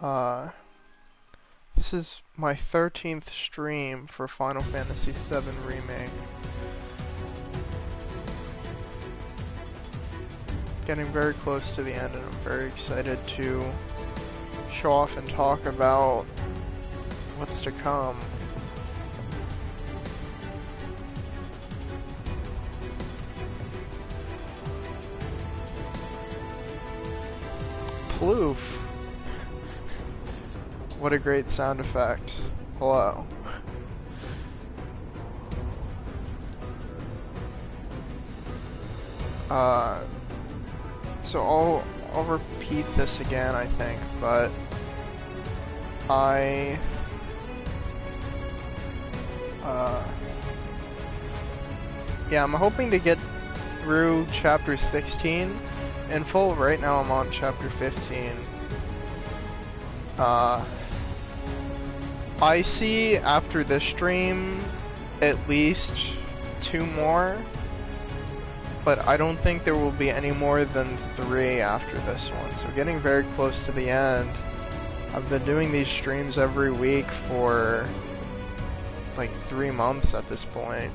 Uh, this is my 13th stream for Final Fantasy VII Remake. Getting very close to the end, and I'm very excited to show off and talk about what's to come. Ploof! What a great sound effect. Hello. So I'll repeat this again, I think, but yeah, I'm hoping to get through chapter 16 in full. Right now I'm on chapter 15. I see after this stream at least 2 more, but I don't think there will be any more than 3 after this one. So getting very close to the end. I've been doing these streams every week for like 3 months at this point.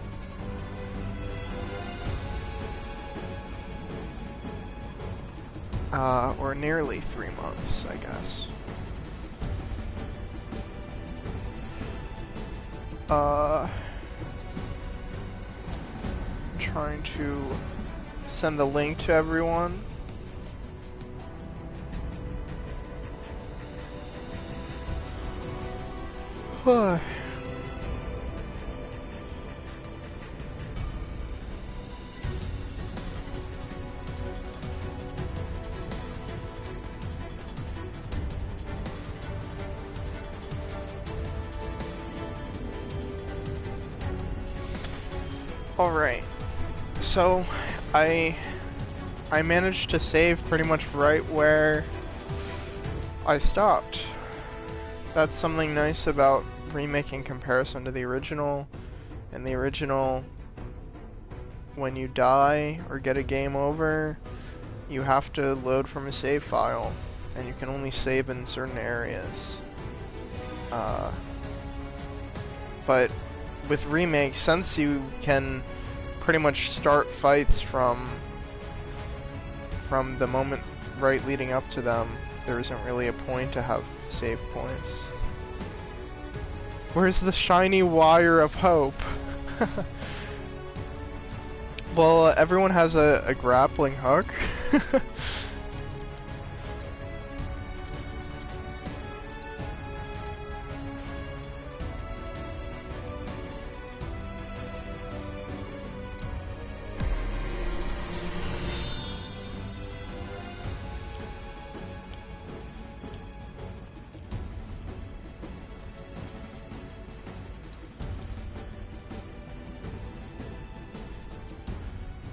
Or nearly 3 months, I guess. I'm trying to send the link to everyone. Alright, so I managed to save pretty much right where I stopped. That's something nice about remaking comparison to the original. In the original, when you die or get a game over, you have to load from a save file, and you can only save in certain areas. But with Remake, since you can pretty much start fights from the moment right leading up to them, there isn't really a point to have save points. Where's the shiny wire of hope? Well, everyone has a grappling hook.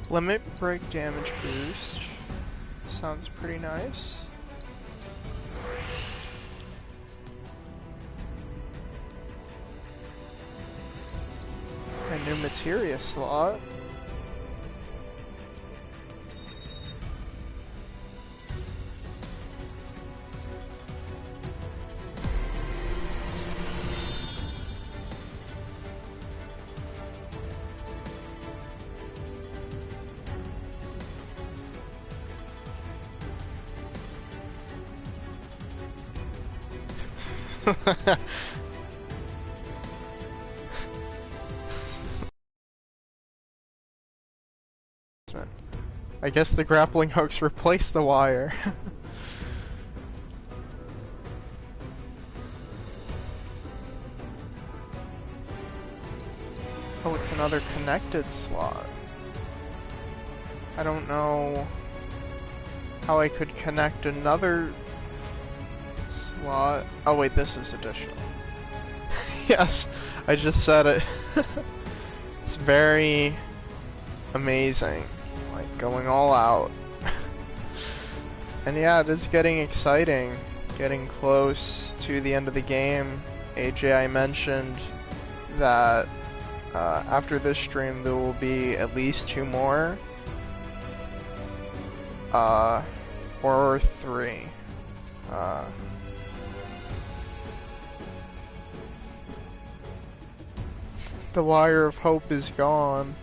Limit break damage boost. Sounds pretty nice. A new materia slot. I guess the grappling hooks replace the wire. Oh, it's another connected slot. I don't know how I could connect another slot. Oh wait, this is additional. Yes, I just said it. It's very amazing. Like, going all out. And yeah, it is getting exciting. Getting close to the end of the game. I mentioned that after this stream there will be at least 2 more. Or 3. The wire of hope is gone.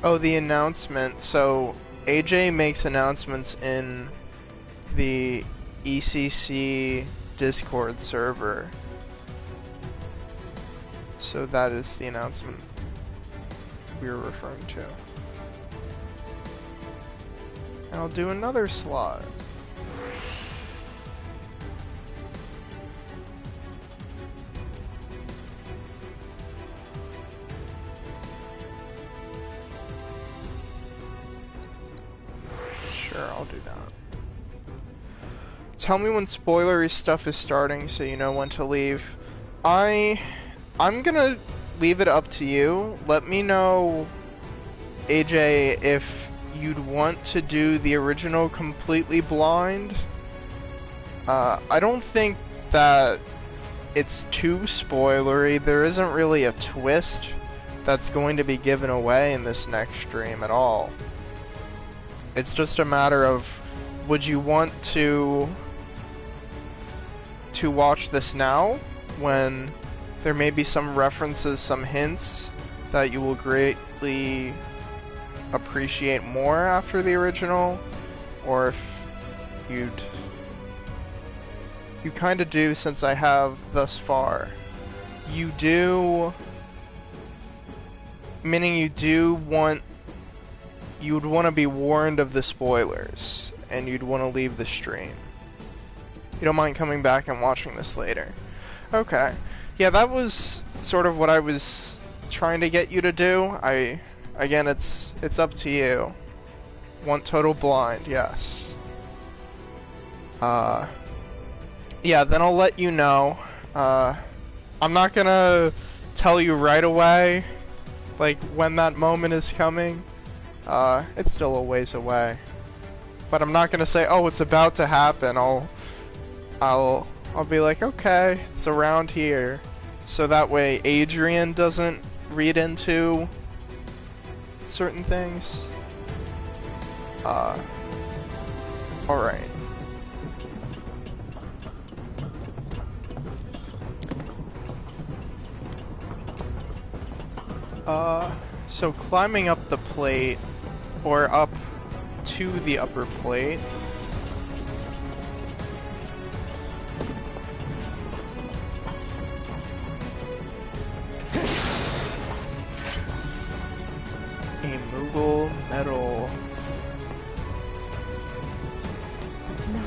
Oh, the announcement. So, AJ makes announcements in the ECC Discord server. So that is the announcement we were referring to. And I'll do another slot. Sure, I'll do that. Tell me when spoilery stuff is starting so you know when to leave. I'm gonna leave it up to you. Let me know, AJ, if you'd want to do the original completely blind. I don't think that it's too spoilery. There isn't really a twist that's going to be given away in this next stream at all. It's just a matter of, would you want to watch this now when there may be some references, some hints that you will greatly appreciate more after the original, or if you kind of do, since I have thus far. You do, meaning you would want to be warned of the spoilers, and you'd want to leave the stream. You don't mind coming back and watching this later. Okay. Yeah, that was sort of what I was trying to get you to do. Again, it's up to you. Want total blind, yes. Yeah, then I'll let you know. I'm not gonna tell you right away, like, when that moment is coming. It's still a ways away. But I'm not gonna say, oh, it's about to happen. I'll be like, okay, it's around here. So that way Adrian doesn't read into certain things. Alright. So climbing up the plate, or up to the upper plate, a Moogle medal. No.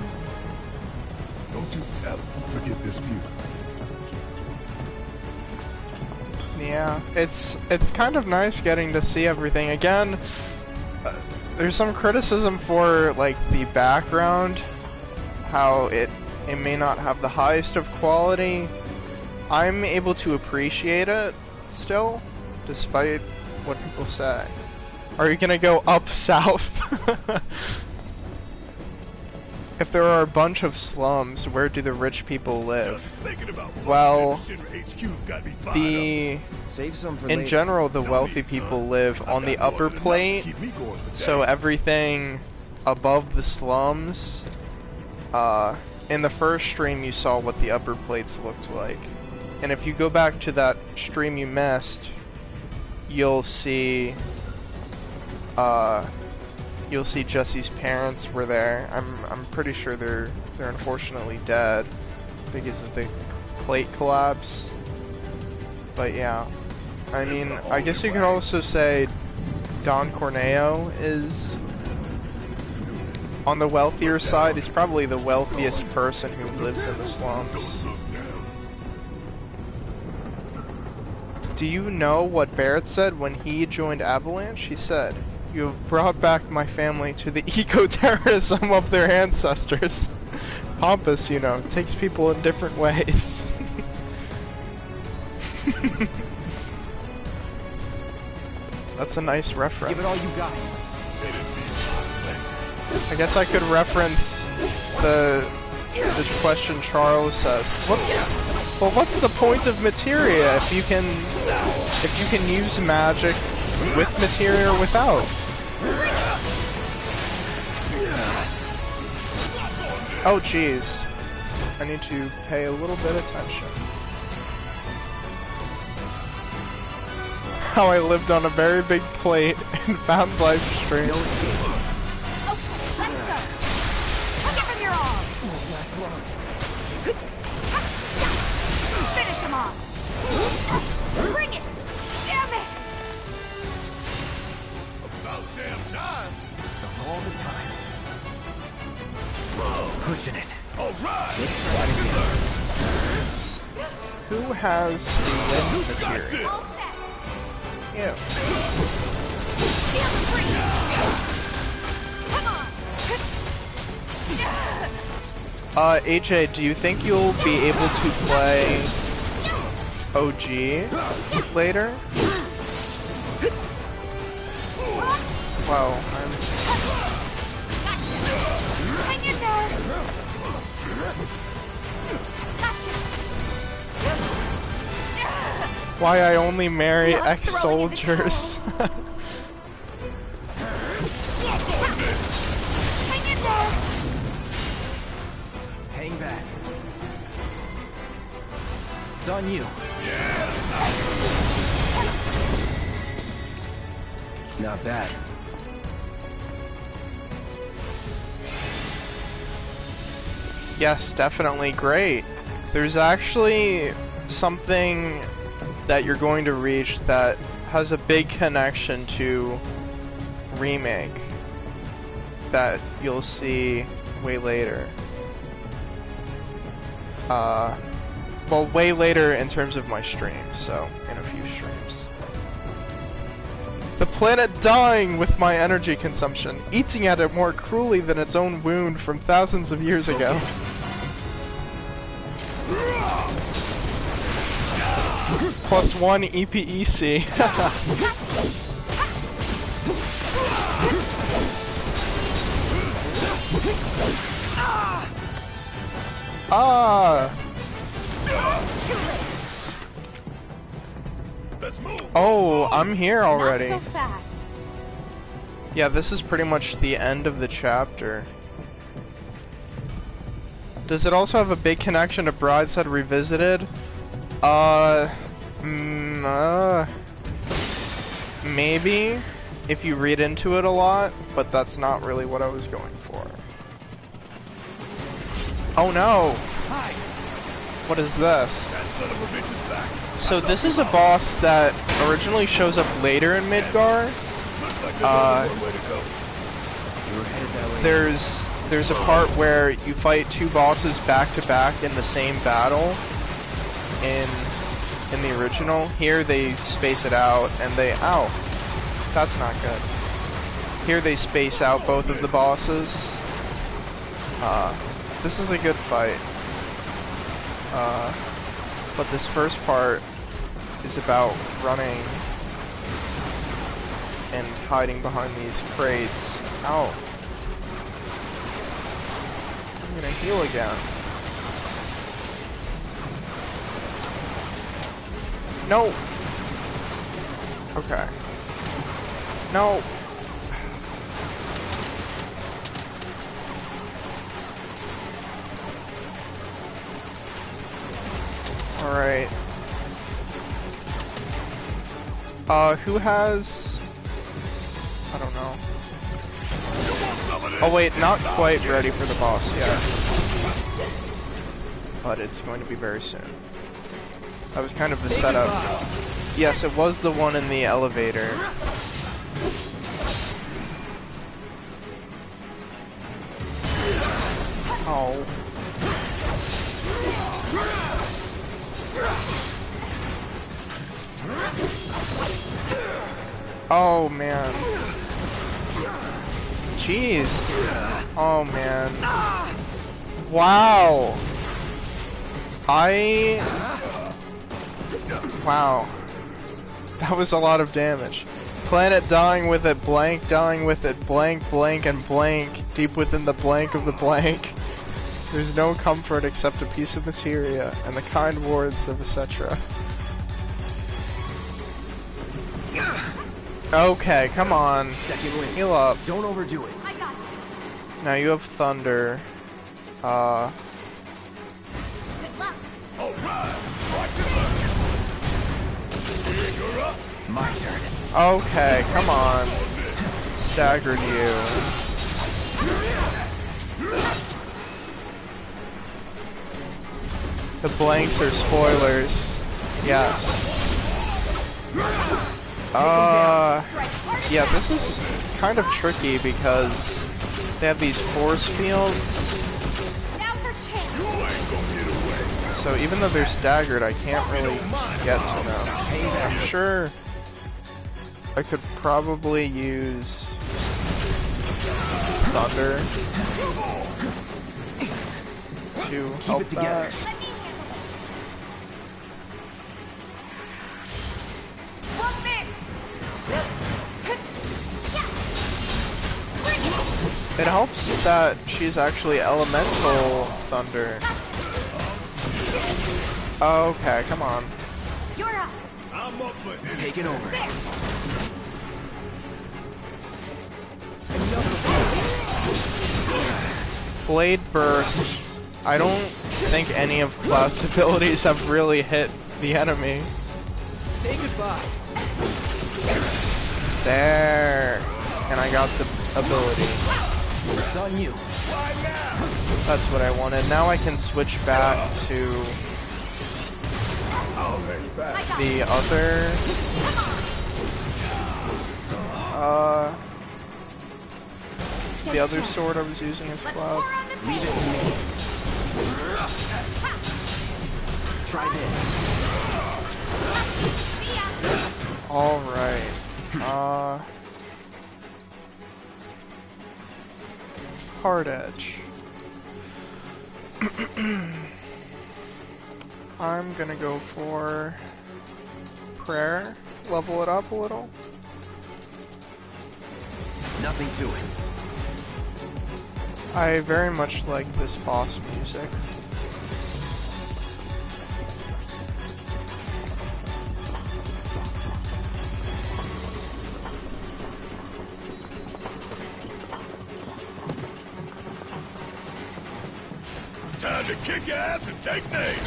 Don't you ever forget this view. Yeah, it's kind of nice getting to see everything again. There's some criticism for, like, the background, how it may not have the highest of quality. I'm able to appreciate it still, despite what people say. Are you gonna go up south? If there are a bunch of slums, where do the rich people live? Well, in general, the wealthy people live on the upper plate, so everything above the slums. In the first stream, you saw what the upper plates looked like. And if you go back to that stream you missed, you'll see Jesse's parents were there. I'm pretty sure they're unfortunately dead because of the plate collapse. But yeah, I mean, I guess you could also say Don Corneo is on the wealthier side. He's probably the wealthiest person who lives in the slums. Do you know what Barret said when he joined Avalanche? He said, "You have brought back my family to the eco-terrorism of their ancestors." Pompous, you know, takes people in different ways. That's a nice reference. Give it all you got. I guess I could reference the question Charles says. What's Well, what's the point of materia if you can use magic with materia or without? Oh jeez. I need to pay a little bit of attention. How I lived on a very big plate and found live stream. Okay, let's go. I'll give him your all. Finish him off. Bring it. Damn it. About damn time. Of all the times. Pushing it. All right. Who has the wind material? All set. Yeah. Feel the breeze. Come on. AJ, do you think you'll be able to play OG later? Wow, Hang in there. Gotcha. why I only marry Not throwing in the ex-soldiers. Hang in there. Hang back. It's on you. Not bad. Yes, definitely great. There's actually something that you're going to reach that has a big connection to Remake that you'll see way later. Well, way later in terms of my stream, so in a few streams. The planet dying with my energy consumption, eating at it more cruelly than its own wound from thousands of years ago. +1 EPEC. Ah! Let's move. Oh, I'm here already. Not so fast. Yeah, this is pretty much the end of the chapter. Does it also have a big connection to Brideshead Revisited? Maybe, if you read into it a lot, but that's not really what I was going for. Oh no! Hi. What is this? That son of a bitch is back. So this is a boss that originally shows up later in Midgar. Looks like there's only one way to go. You were headed that way. There's a part where you fight two bosses back to back in the same battle in the original. Here they space it out and they that's not good. Here they space out both of the bosses. This is a good fight. But this first part is about running and hiding behind these crates. Ow. I'm gonna heal again. No! Okay. No! Alright. Who has... I don't know. Oh wait, not quite ready for the boss yet. But it's going to be very soon. That was kind of the setup. Yes, it was the one in the elevator. Oh. Oh man. Jeez. Oh man. Wow. Wow. That was a lot of damage. Planet dying with it, blank, dying with it, blank, blank, and blank, deep within the blank of the blank. There's no comfort except a piece of materia and the kind words of etc. Okay, come on. Second wind. Heal up. Don't overdo it. I got this. Now you have thunder. Good luck. My turn. Okay, come on. Staggered you. The blanks are spoilers. Yes. Yeah, this is kind of tricky because they have these force fields. Now's our chance. So even though they're staggered, I can't really get to them. I'm sure I could probably use thunder to help that. Let me handle this. Love this. Bring it. It helps that she's actually elemental thunder. Okay, come on. You're up. I'm up for this. Take it over. There. Blade Burst. I don't think any of Cloud's abilities have really hit the enemy. Say goodbye. There. And I got the ability. It's on you. That's what I wanted. Now I can switch back to the other Stay the other strong. sword I was using as Let's Cloud. pour on the Leave it to me. Try this. See ya. Alright. Hard Edge. I'm gonna go for Prayer. Level it up a little. Nothing to it. I very much like this boss music. Time to kick ass and take names.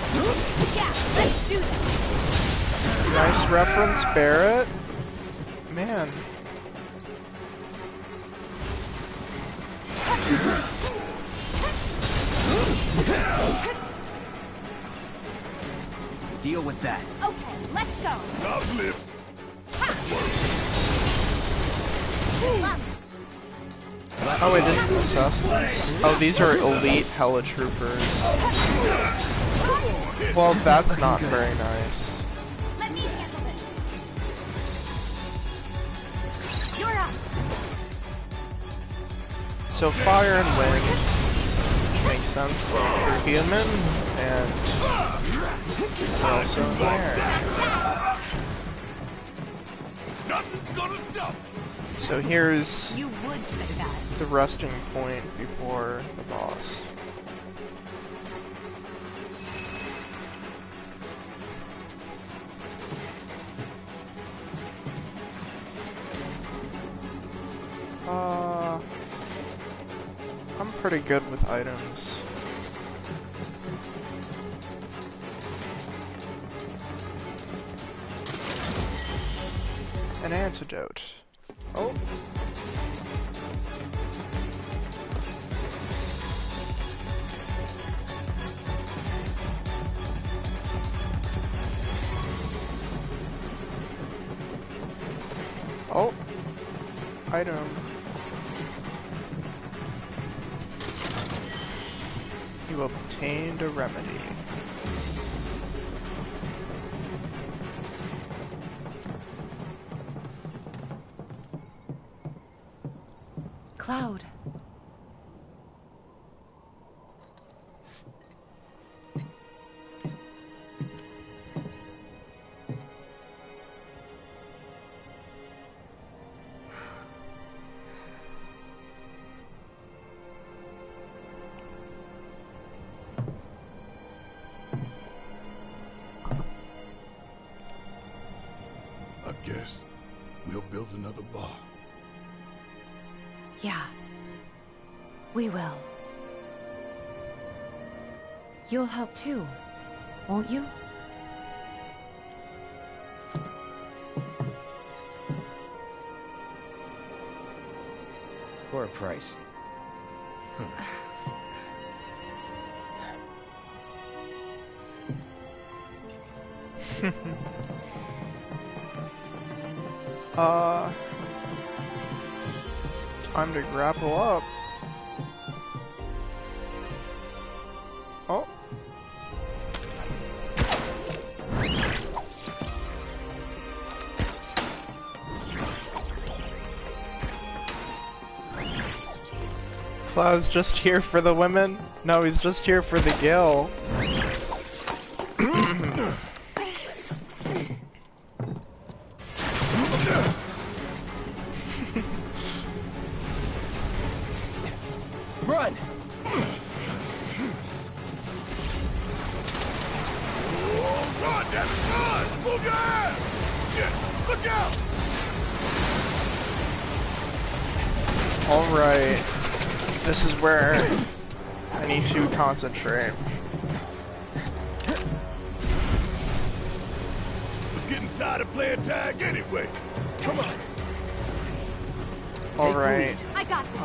Yeah, let's do this. Nice reference, Barret. Man. Deal with that. Okay, let's go. I've lived. Good luck. Oh, I didn't assess this. Oh, these are elite helitroopers. Well, that's not very nice. Let me handle this. You're up. So fire and wind, which makes sense for human, and also in the air. Nothing's gonna stop. So here's You would say that. the resting point before the boss. I'm pretty good with items. An antidote. Oh. Oh. Item. You obtained a remedy. Cloud. another bar. Yeah. We will. You'll help too, won't you? For a price. Time to grapple up. Oh. Cloud's just here for the women? No, he's just here for the gill. Run! Run, damn it, run! Move your ass! Shit, look out! Alright. This is where I need to concentrate. Was getting tired of playing tag anyway. Come on. Alright. I got this.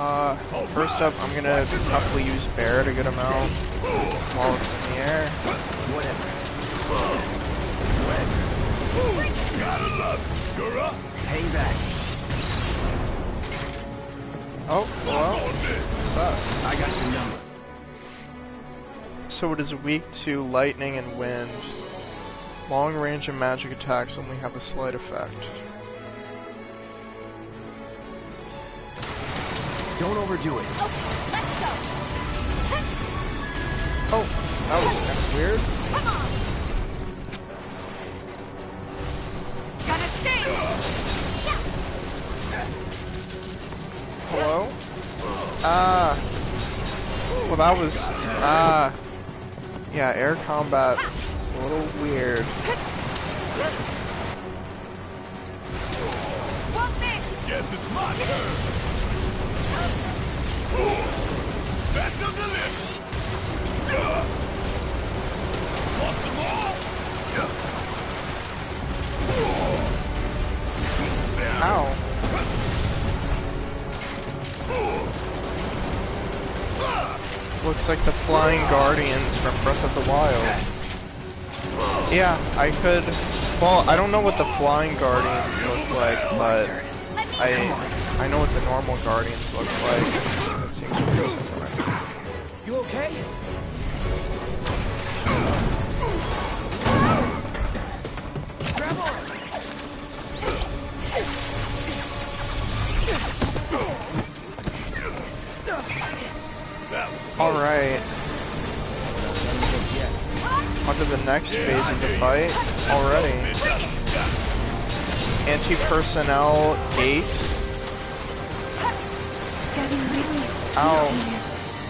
First up, I'm gonna probably use Barret a good amount while it's in the air. Whatever. Gotta love it. You're up. Hang back. Oh, well, sus. I got your number. So it is weak to lightning and wind. Long range and magic attacks only have a slight effect. Don't overdo it. Okay, let's go. Oh, that was kind of weird. Come on. Gotta stay. Hello? Well that was, yeah, air combat is a little weird. Want this? Guess it's my turn. Special delivery. Want some more? Ow. Looks like the Flying Guardians from Breath of the Wild. Yeah, I could... Well, I don't know what the Flying Guardians look like, but I know what the normal Guardians look like. It seems pretty similar. You okay? Grab on! Alright. On to the next phase of the fight. Already. Anti-personnel gate. Getting really sleepy. Ow.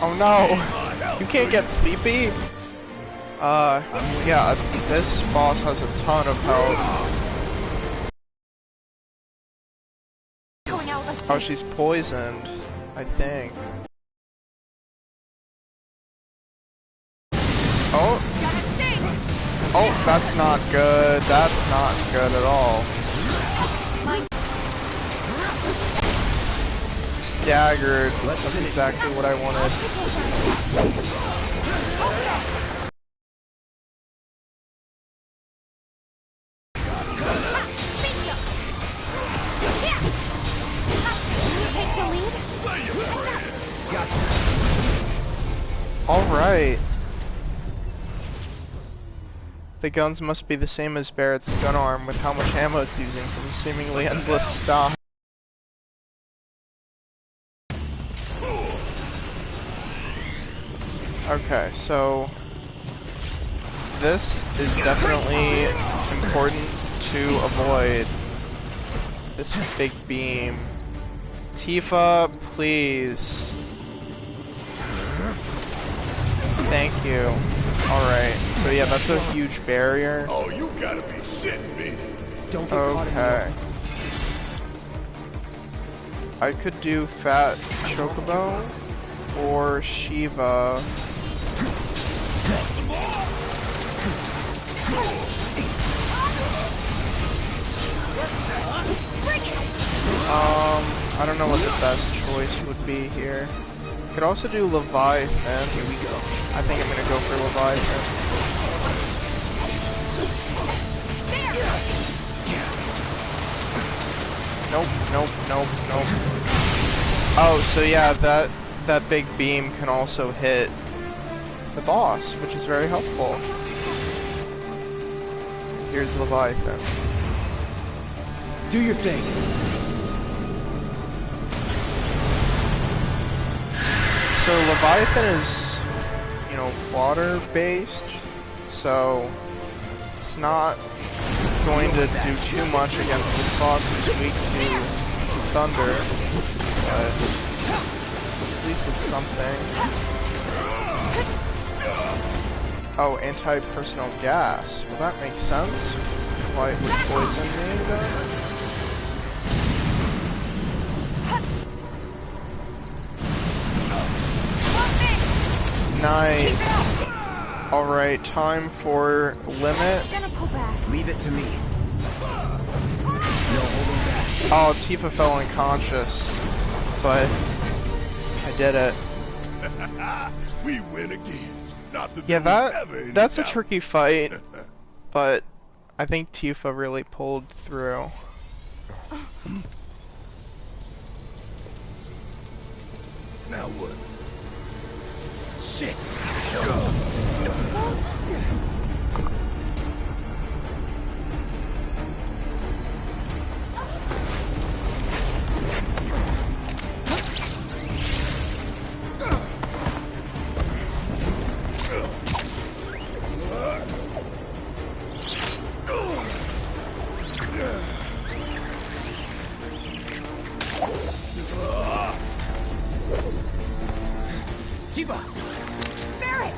Oh no! You can't get sleepy? Yeah, this boss has a ton of health. Going out like Oh, this. she's poisoned, I think. Oh! Gotta stay. Oh, that's not good. That's not good at all. Mine. Staggered. That's exactly what I wanted. Take the lead. Alright. The guns must be the same as Barret's gun arm with how much ammo it's using from seemingly endless stock. Okay, so this is definitely important to avoid. This big beam. Tifa, please. Thank you. Alright, so yeah, that's a huge barrier. Oh, you gotta be shitting me. Don't get caught in the Okay. I could do Fat Chocobo or Shiva. I don't know what the best choice would be here. Could also do Leviathan. Here we go. I think I'm gonna go for Leviathan. Nope, nope, nope, nope. Oh, so yeah, that big beam can also hit the boss, which is very helpful. Here's Leviathan. Do your thing. So Leviathan is, you know, water-based, so it's not going to do too much against this boss who's weak to thunder, but at least it's something. Oh, anti-personnel gas. Well, that makes sense. Why it would poison me, though? Nice. Alright, time for limit. Gonna pull back. Leave it to me. No holding back. Oh, Tifa fell unconscious, but I did it. We win again. Not that Yeah, there was ever any that's a doubt. tricky fight, but I think Tifa really pulled through. Now what? Shit. Tifa! Barret!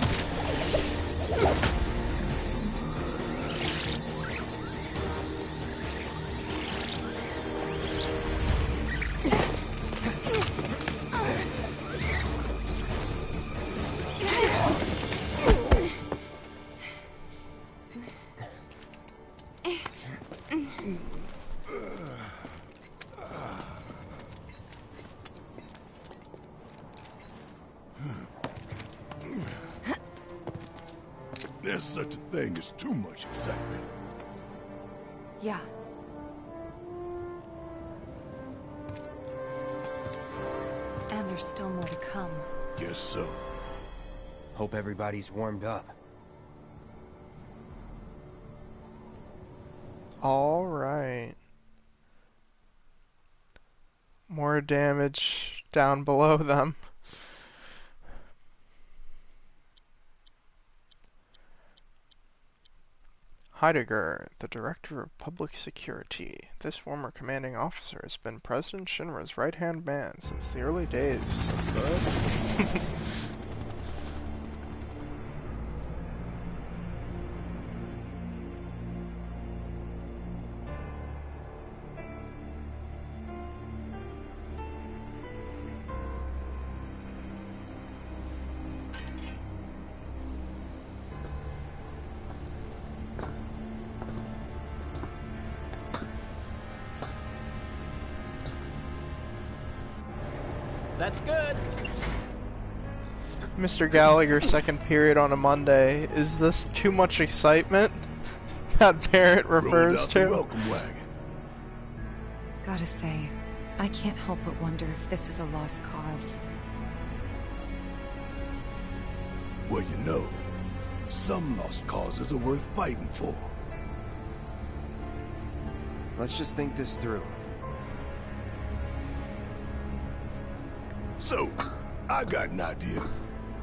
There's such a thing as too much excitement. Yeah. And there's still more to come. Guess so. Hope everybody's warmed up. Alright. More damage down below them. Heidegger, the Director of Public Security. This former commanding officer has been President Shinra's right-hand man since the early days. Good. That's good. Mr. Gallagher, second period on a Monday. Is this too much excitement that Barret Rolled refers out the to? welcome wagon. Gotta say, I can't help but wonder if this is a lost cause. Well, you know, some lost causes are worth fighting for. Let's just think this through. So, I got an idea.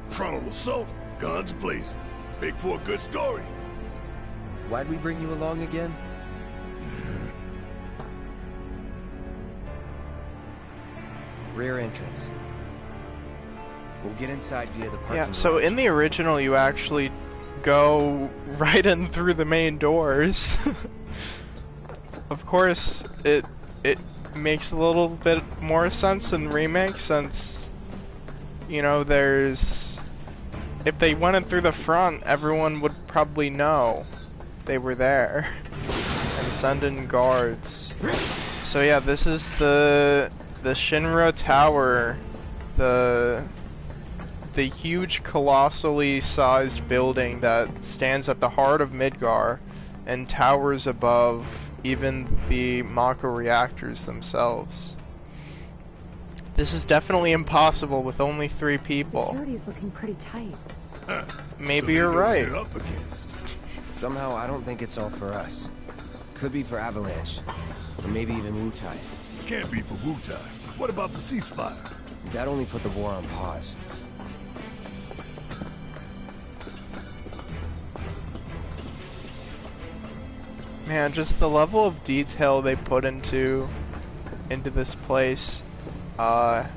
Frontal assault, guns blazing. Make for a good story. Why'd we bring you along again? Rear entrance. We'll get inside via the parking Yeah, so garage. in the original you actually go right in through the main doors. Of course, it makes a little bit more sense in Remake since, you know, there's... If they went in through the front, everyone would probably know they were there and send in guards. So yeah, this is the Shinra Tower, the huge colossally sized building that stands at the heart of Midgar and towers above even the Mako reactors themselves. This is definitely impossible with only 3 people. Security's looking pretty tight. Maybe you're right. Up against. Somehow, I don't think it's all for us. Could be for Avalanche. Or maybe even Wutai. Can't be for Wutai. What about the ceasefire? That only put the war on pause. Man, just the level of detail they put into this place. Let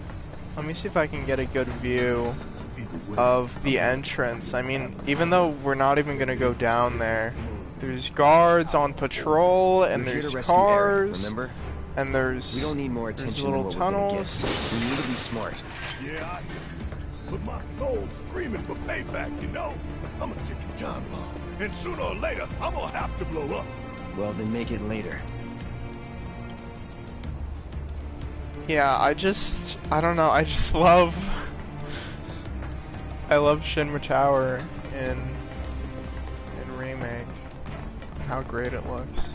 me see if I can get a good view of the entrance. I mean, even though we're not even gonna go down there, there's guards on patrol, and We're here there's to rescue cars, Aerith, remember? and there's We don't need more attention little than what we're gonna tunnels. get. We need to be smart. Yeah, but my soul's screaming for payback, you know? I'm a ticking time bomb. And sooner or later, I'm gonna have to blow up. Well, then make it later. Yeah, I don't know, I just love... I love Shinra Tower in Remake, and how great it looks.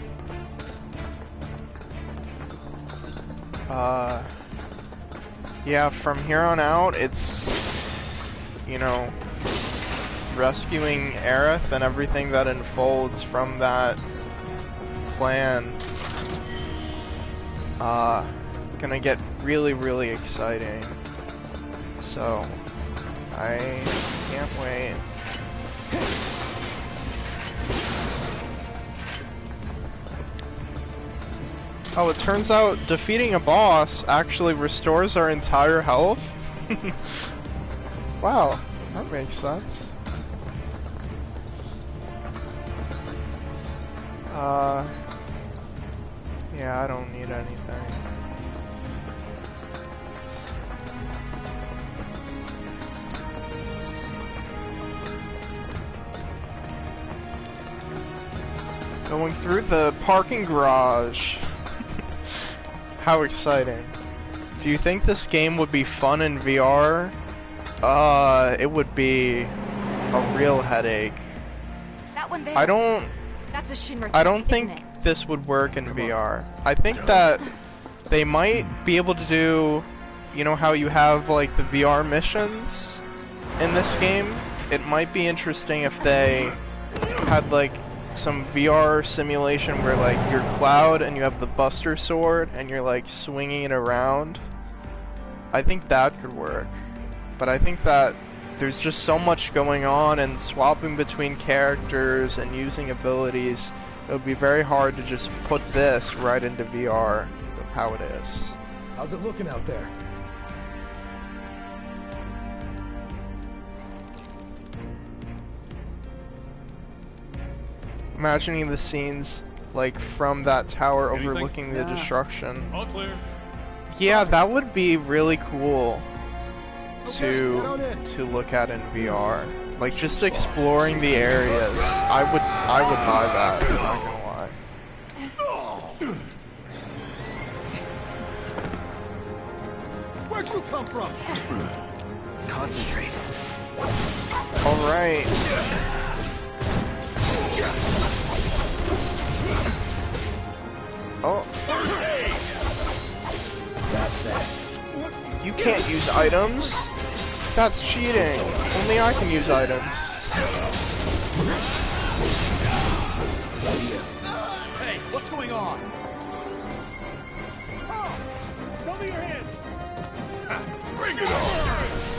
Yeah, from here on out, it's, you know, rescuing Aerith and everything that unfolds from that plan. Gonna get really, really exciting. So, I can't wait. Oh, it turns out defeating a boss actually restores our entire health? Wow, that makes sense. Yeah, I don't need anything. Going through the parking garage. How exciting. Do you think this game would be fun in VR? It would be a real headache. That one there. That's a Shinra I don't tank, isn't think it? this would work in VR. I think that they might be able to do, you know how you have like the VR missions in this game? It might be interesting if they had like some VR simulation where like you're Cloud and you have the Buster Sword and you're like swinging it around. I think that could work. But I think that there's just so much going on and swapping between characters and using abilities. It would be very hard to just put this right into VR with how it is. How's it looking out there? Imagining the scenes like from that tower overlooking the destruction. All clear. Yeah, that would be really cool Okay, get on in. to look at in VR. Like just exploring the areas. I would buy that, I'm not gonna lie. Where'd you come from? Concentrate. Alright. Oh. That's that. You can't use items. That's cheating. Only I can use items. Hey, what's going on? Show me your hands. Bring it on!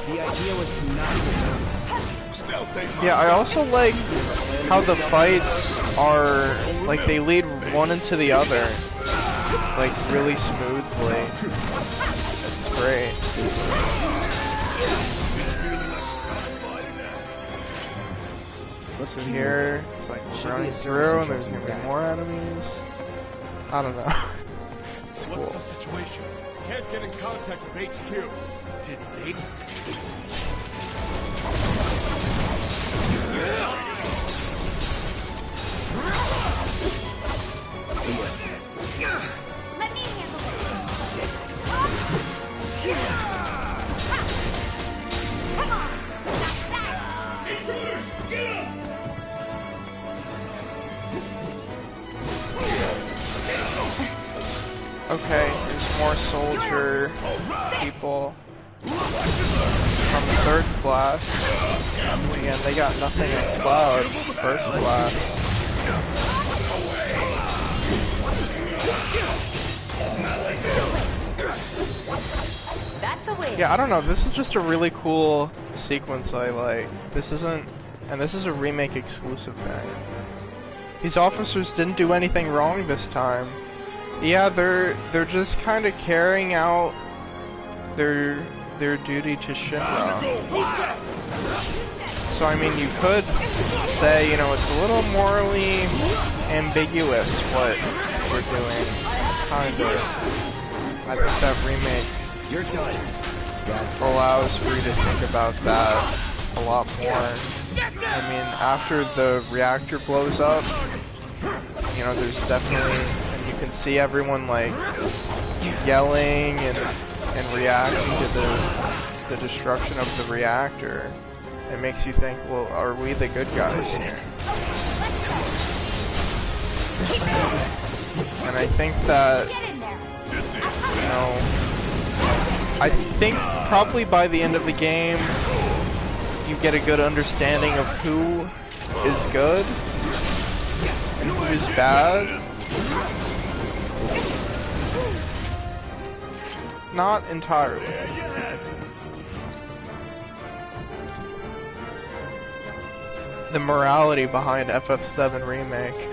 The idea was to not get noticed. Stealth ain't my Yeah, I also like how the fights are, like, they lead one into the other, like, really smoothly. It's great. Let's So keep here, it's like Should be running a service through, and entrance there's in gonna the be back. more enemies. I don't know. It's What's cool. the situation? Can't get in contact with HQ. Did they? Let me handle it. Come on. That's that. Intruders, get up! Okay, there's more soldier people from third class. Again, they got nothing in Cloud, first class. That's a win. Yeah, I don't know, this is just a really cool sequence I like. This is a remake exclusive thing. These officers didn't do anything wrong this time. Yeah, they're just kind of carrying out their duty to Shinra. So I mean, you could say, you know, it's a little morally ambiguous what we're doing, kind of. I think that remake You're done. allows for you to think about that a lot more. I mean, after the reactor blows up, you know, there's definitely, and you can see everyone like yelling and reacting to the destruction of the reactor. It makes you think, well, are we the good guys here? And I think that, Get in there. you know, I think probably by the end of the game, you get a good understanding of who is good and who is bad. Not entirely. The morality behind FF7 Remake.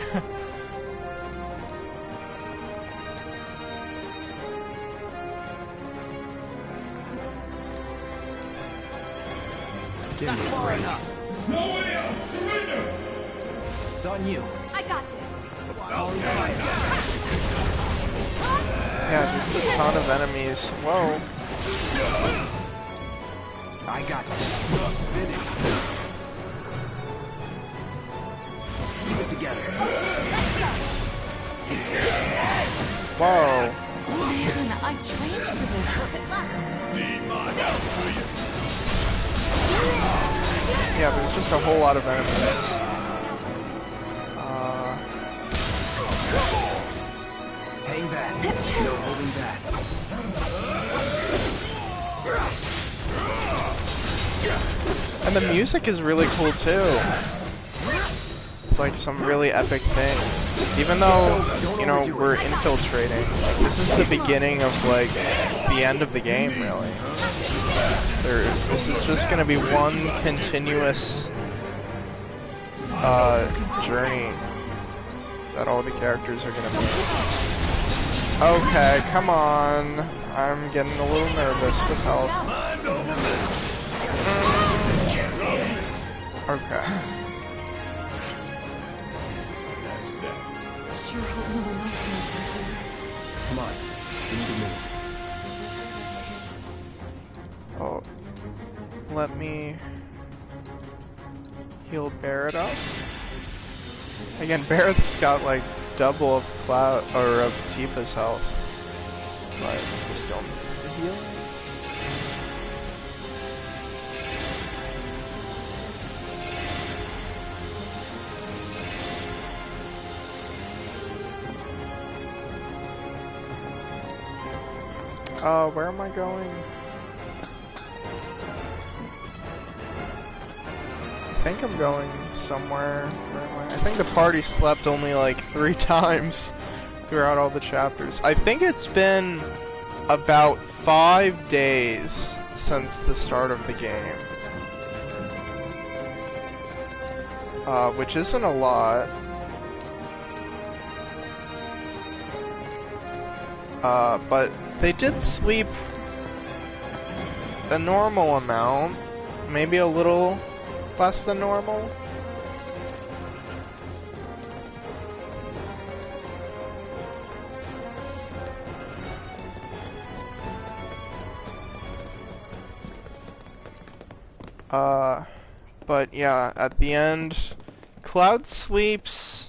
That's far enough. No way out! Surrender! It's on you. I got this. Yeah, just a ton of enemies. Whoa. I got this. Finish. Keep it together. Whoa. Man, I trained for this. Good luck. Need my help, do you? Yeah, there's just a whole lot of enemies. Hang back. No holding back. And the music is really cool too. It's like some really epic thing. Even though, you know, we're infiltrating, like, this is the beginning of like the end of the game, really. This is just gonna be one continuous journey that all the characters are gonna be. Okay, come on. I'm getting a little nervous with health. Okay. That's that. Sure hope no one else knows we're here. Come on. We need to move. Oh, let me heal Barret up. Again, Barret's got like double of Cloud or of Tifa's health, but he still needs the healing. Where am I going? I think I'm going somewhere. Where am I? I think the party slept only like 3 times throughout all the chapters. I think it's been about 5 days since the start of the game. Which isn't a lot. But they did sleep the normal amount, maybe a little less than normal. But yeah, at the end, Cloud sleeps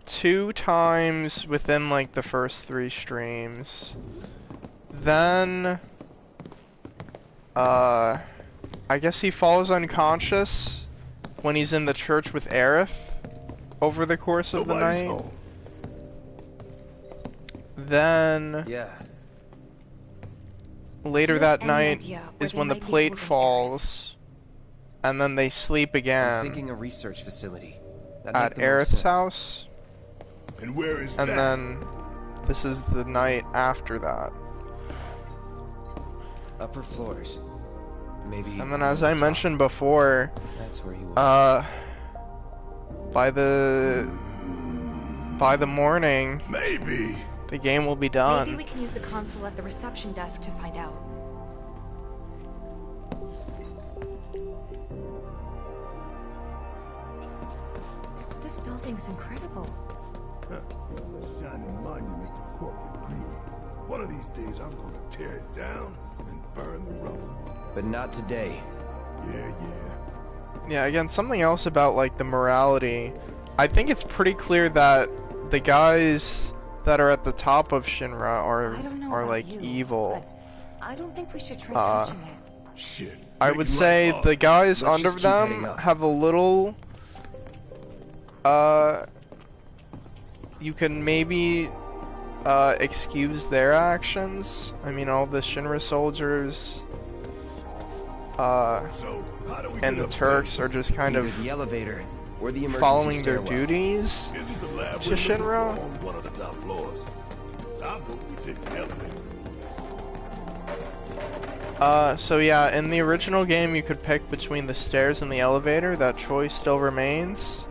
2 times within like the first 3 streams. Then, I guess he falls unconscious when he's in the church with Aerith over the course of the night. Home. Then, Yeah. later Do you that have any night idea where is they when the might be plate holding falls, and then they sleep I'm again thinking a research facility. That'd at make the most Aerith's sense. house, And where is and that? then this is the night after that. Upper floors. Maybe. And then, as near I the mentioned before, top. That's where you are. by the morning, Maybe. the game will be done. Maybe we can use the console at the reception desk to find out. This building's incredible. Huh. A shining monument to corporate greed. One of these days, I'm gonna tear it down and burn the rubble. But not today. Yeah. Yeah, again, something else about like the morality. I think it's pretty clear that the guys that are at the top of Shinra I don't know are about like you, evil. but I don't think we should try touching it. Shit. I Making would life say hard. the guys Let's under just keep heading them up. have a little you can maybe excuse their actions. I mean, all the Shinra soldiers So, how do we and get the up Turks are just kind Either of the elevator or the emergency following their stairwell. duties. there? Isn't the lab to we're looking Shinra? for on one of the top floors? I vote we take the elevator. So yeah, in the original game you could pick between the stairs and the elevator. That choice still remains.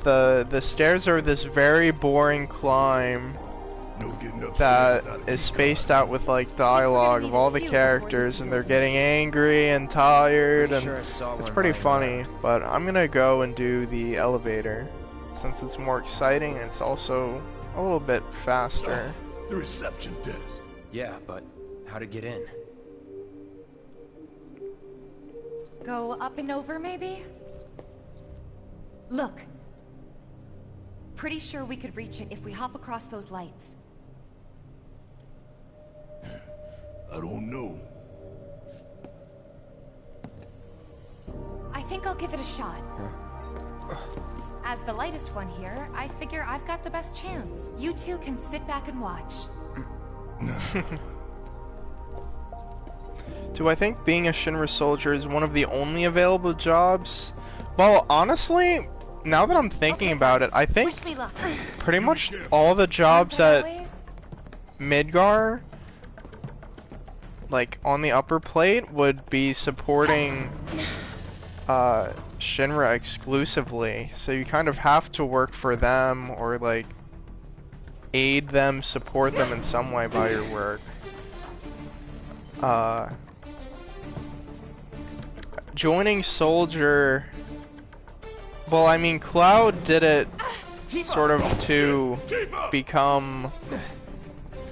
The stairs are this very boring climb No getting upstairs that without a is key spaced card. out with like dialogue of all the characters, and they're getting angry and tired, Pretty and sure I saw it's one pretty lying funny. around. But I'm gonna go and do the elevator since it's more exciting and it's also a little bit faster. The reception desk. Yeah, but how to get in? Go up and over, maybe? Look. Pretty sure we could reach it if we hop across those lights. I don't know. I think I'll give it a shot. As the lightest one here, I figure I've got the best chance. You two can sit back and watch. Do I think being a Shinra soldier is one of the only available jobs? Well, honestly, now that I'm thinking Okay, about it, guys, I think wish me luck. pretty much all the jobs Aren't at they always? Midgar, like on the upper plate, would be supporting Shinra exclusively. So you kind of have to work for them or like aid them, support them in some way by your work. Joining soldier, well, I mean, Cloud did it sort of to Tifa! become,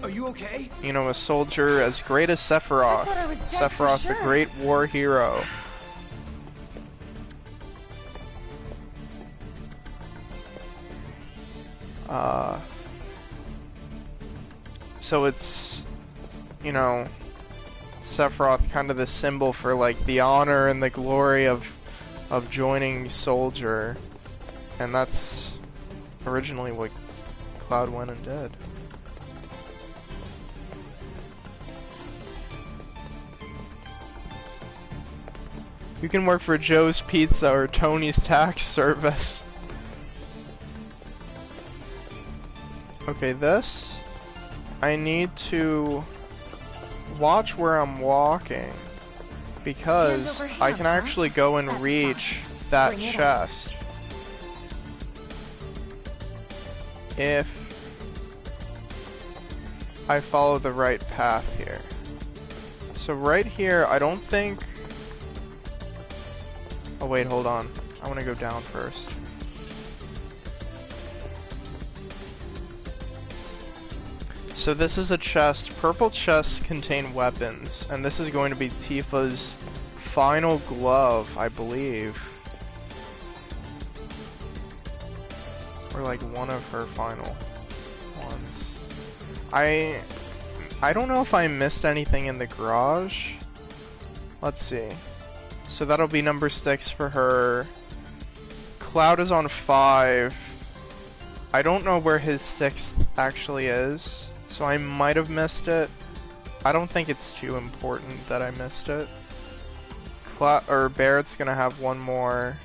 Are you okay? you know, a soldier as great as I Sephiroth. thought I was dead for Sephiroth, sure. the great war hero. So it's, you know, Sephiroth kind of the symbol for like the honor and the glory of joining soldier, and that's originally what Cloud went and did. You can work for Joe's Pizza or Tony's Tax Service. Okay, this, I need to watch where I'm walking, because Hand over I hand, can huh? actually go and That's reach fine. that Bring it on. chest if I follow the right path here. So right here, I don't think... Oh wait, hold on. I want to go down first. So this is a chest. Purple chests contain weapons, and this is going to be Tifa's final glove, I believe. Or like one of her final ones. I don't know if I missed anything in the garage. Let's see. So that'll be number 6 for her. Cloud is on 5. I don't know where his 6th actually is, so I might have missed it. I don't think it's too important that I missed it. Barrett's gonna have one more,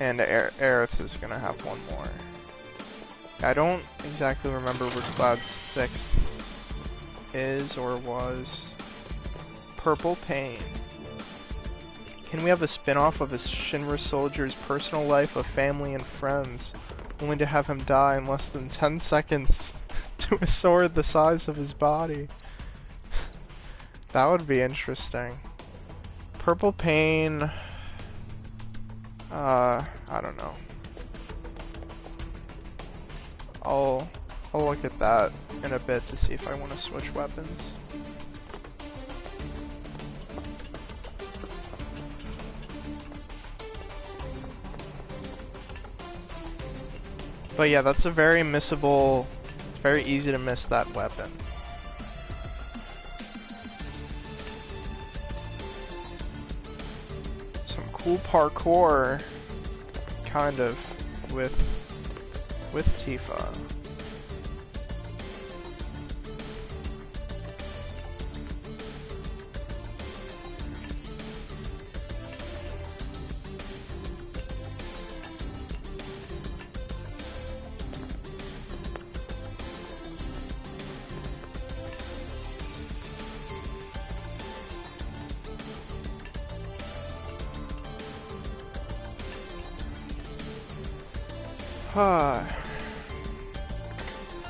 and Aerith is gonna have one more. I don't exactly remember where Cloud's 6th is or was. Purple Pain. Can we have a spin-off of a Shinra soldier's personal life of family and friends, only to have him die in less than 10 seconds to a sword the size of his body? That would be interesting. Purple Pain... I don't know. I'll look at that in a bit to see if I want to switch weapons. But yeah, that's a very missable, it's very easy to miss that weapon. Some cool parkour, kind of, with Tifa.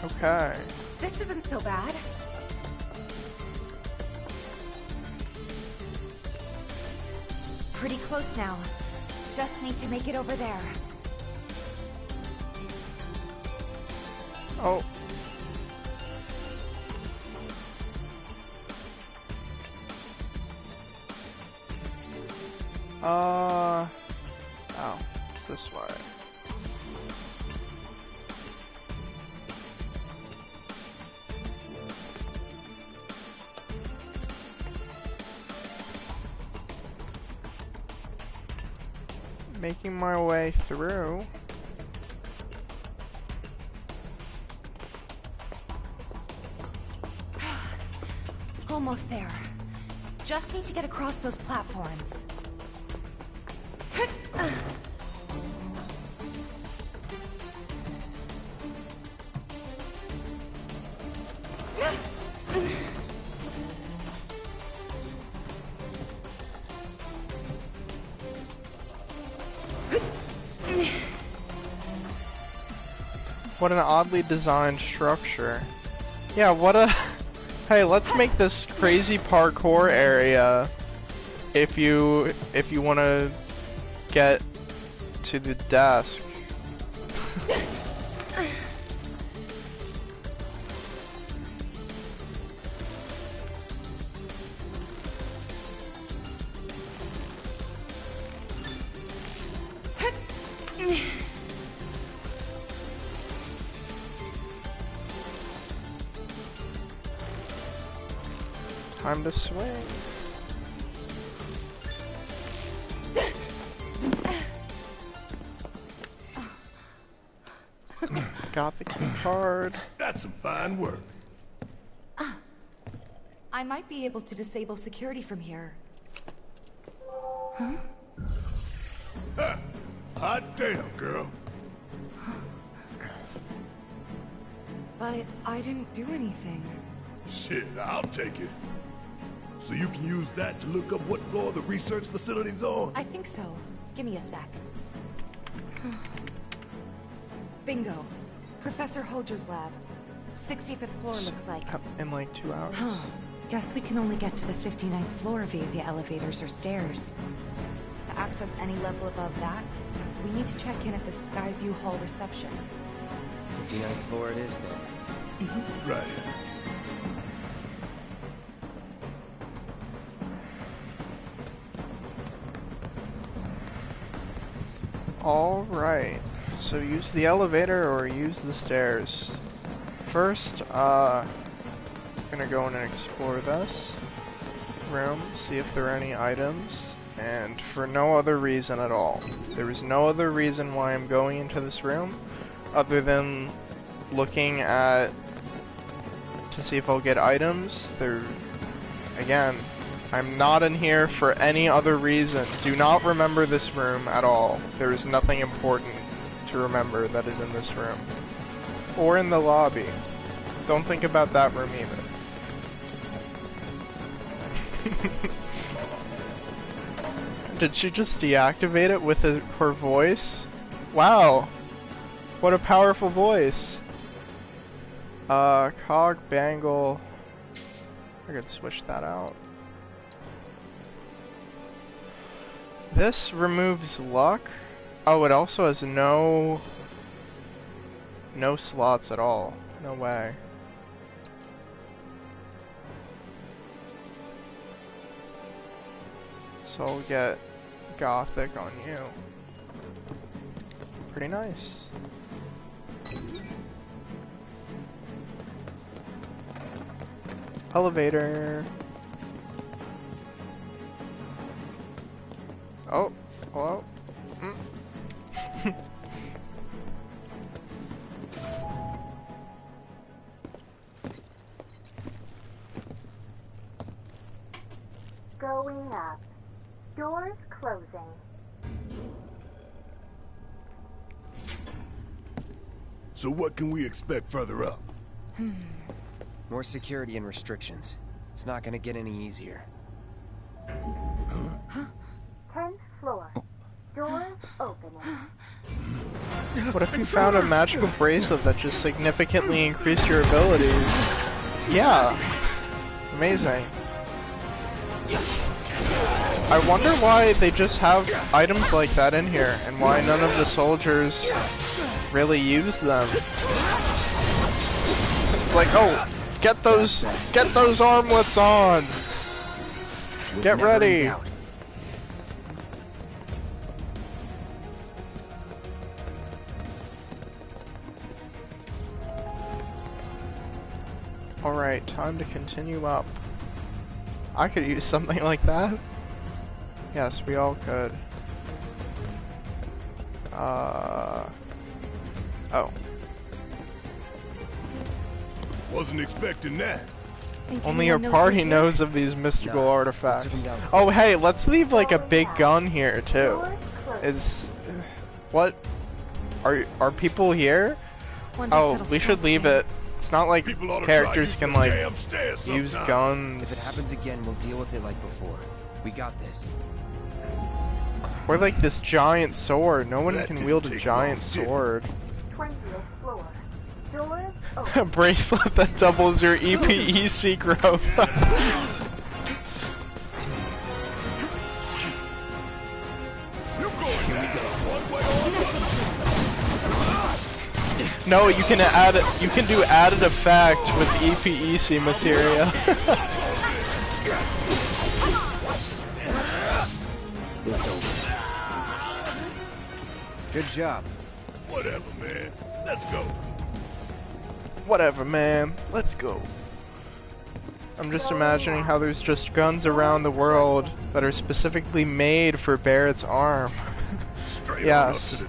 Okay. This isn't so bad. Pretty close now. Just need to make it over there. Oh. Oh, it's this way. Making my way through. Almost there. Just need to get across those platforms. What an oddly designed structure. Yeah, what a... Hey, let's make this crazy parkour area if you want to get to the desk. Time to swing. Got the key card. That's some fine work. I might be able to disable security from here. Ha! Hot damn, girl. But I didn't do anything. Shit, I'll take it. So you can use that to look up what floor the research facility's on? I think so. Give me a sec. Bingo. Professor Hojo's lab. 65th floor looks like. In like 2 hours. Guess we can only get to the 59th floor via the elevators or stairs. To access any level above that, we need to check in at the Skyview Hall reception. 59th floor it is then. Right. Alright, so use the elevator or use the stairs. First, I'm gonna go in and explore this room, see if there are any items, and for no other reason at all. There is no other reason why I'm going into this room other than looking at to see if I'll get items. Again, I'm not in here for any other reason. Do not remember this room at all. There is nothing important to remember that is in this room. Or in the lobby. Don't think about that room either. Did she just deactivate it with her voice? Wow. What a powerful voice. Cog, bangle. I could switch that out. This removes luck. Oh, it also has no slots at all. No way. So I'll get Gothic on you. Pretty nice. Elevator. Oh, hello? Going up. Doors closing. So what can we expect further up? More security and restrictions. It's not gonna get any easier. 10th floor. Doors opening. What if you found a magical bracelet that just significantly increased your abilities? Yeah. Amazing. I wonder why they just have items like that in here, and why none of the soldiers really use them. It's like, oh, get those armlets on! Get ready! Alright, time to continue up. I could use something like that. Yes, we all could. Oh. Wasn't expecting that. Only your party knows of these mystical artifacts. Oh, hey, let's leave like a big gun here too. What? Are people here? Oh, we should leave it. It's not like characters can like use guns. If it happens again, we'll deal with it like before. We got this. Or like this giant sword. No one can wield a giant sword. 20th floor. Doors A bracelet that doubles your EPEC growth. No, you can do added effect with EPEC materia. Good job. Whatever, man. Let's go. Whatever, man. Let's go. I'm just imagining how there's just guns around the world that are specifically made for Barret's arm. Yes.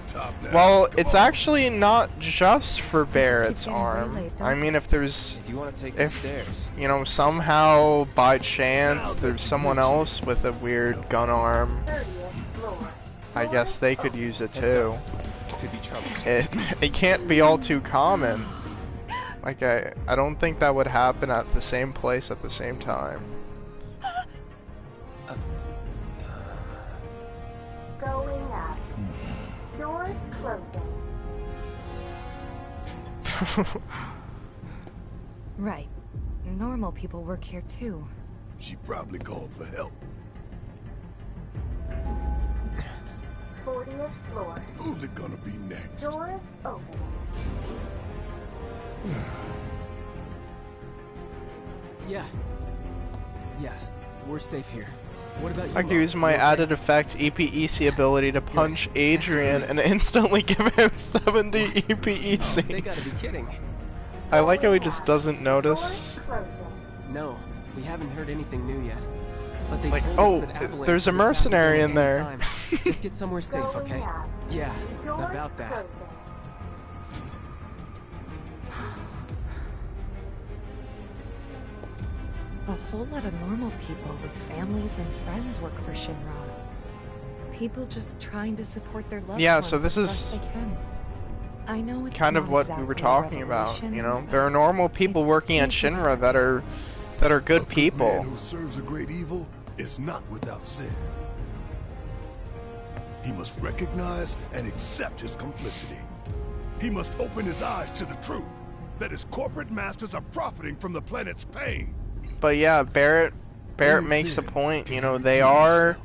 Well, it's actually not just for Barret's arm. I mean, if you know, somehow by chance there's someone else with a weird gun arm, I guess they could use it too. Could be trouble. It can't be all too common. Like I don't think that would happen at the same place at the same time. going up. Doors closing. Right. Normal people work here too. She probably called for help. 40th floor. Who's it gonna be next? Doors opening. Yeah. Yeah, we're safe here. What about you? I can use my added effect EPEC ability to punch Adrian and instantly give him 70 They EPEC. gotta be kidding. I like how he just doesn't notice. Doors closing. No, we haven't heard anything new yet. But they Like, told oh, us that Avalanche there's a was out mercenary again in there. anytime. Just get somewhere safe, Going okay? out. Yeah, Doors about that. closing. A whole lot of normal people with families and friends work for Shinra. People just trying to support their loved Yeah, ones so this as is best they can. I know it's kind of not what we were exactly a talking about, revolution, you know? There are normal people it's working at easy to Shinra that are good A man people. who serves a great evil is not without sin. He must recognize and accept his complicity. He must open his eyes to the truth that his corporate masters are profiting from the planet's pain. But yeah, Barret Only makes the then point, can you he know, redeem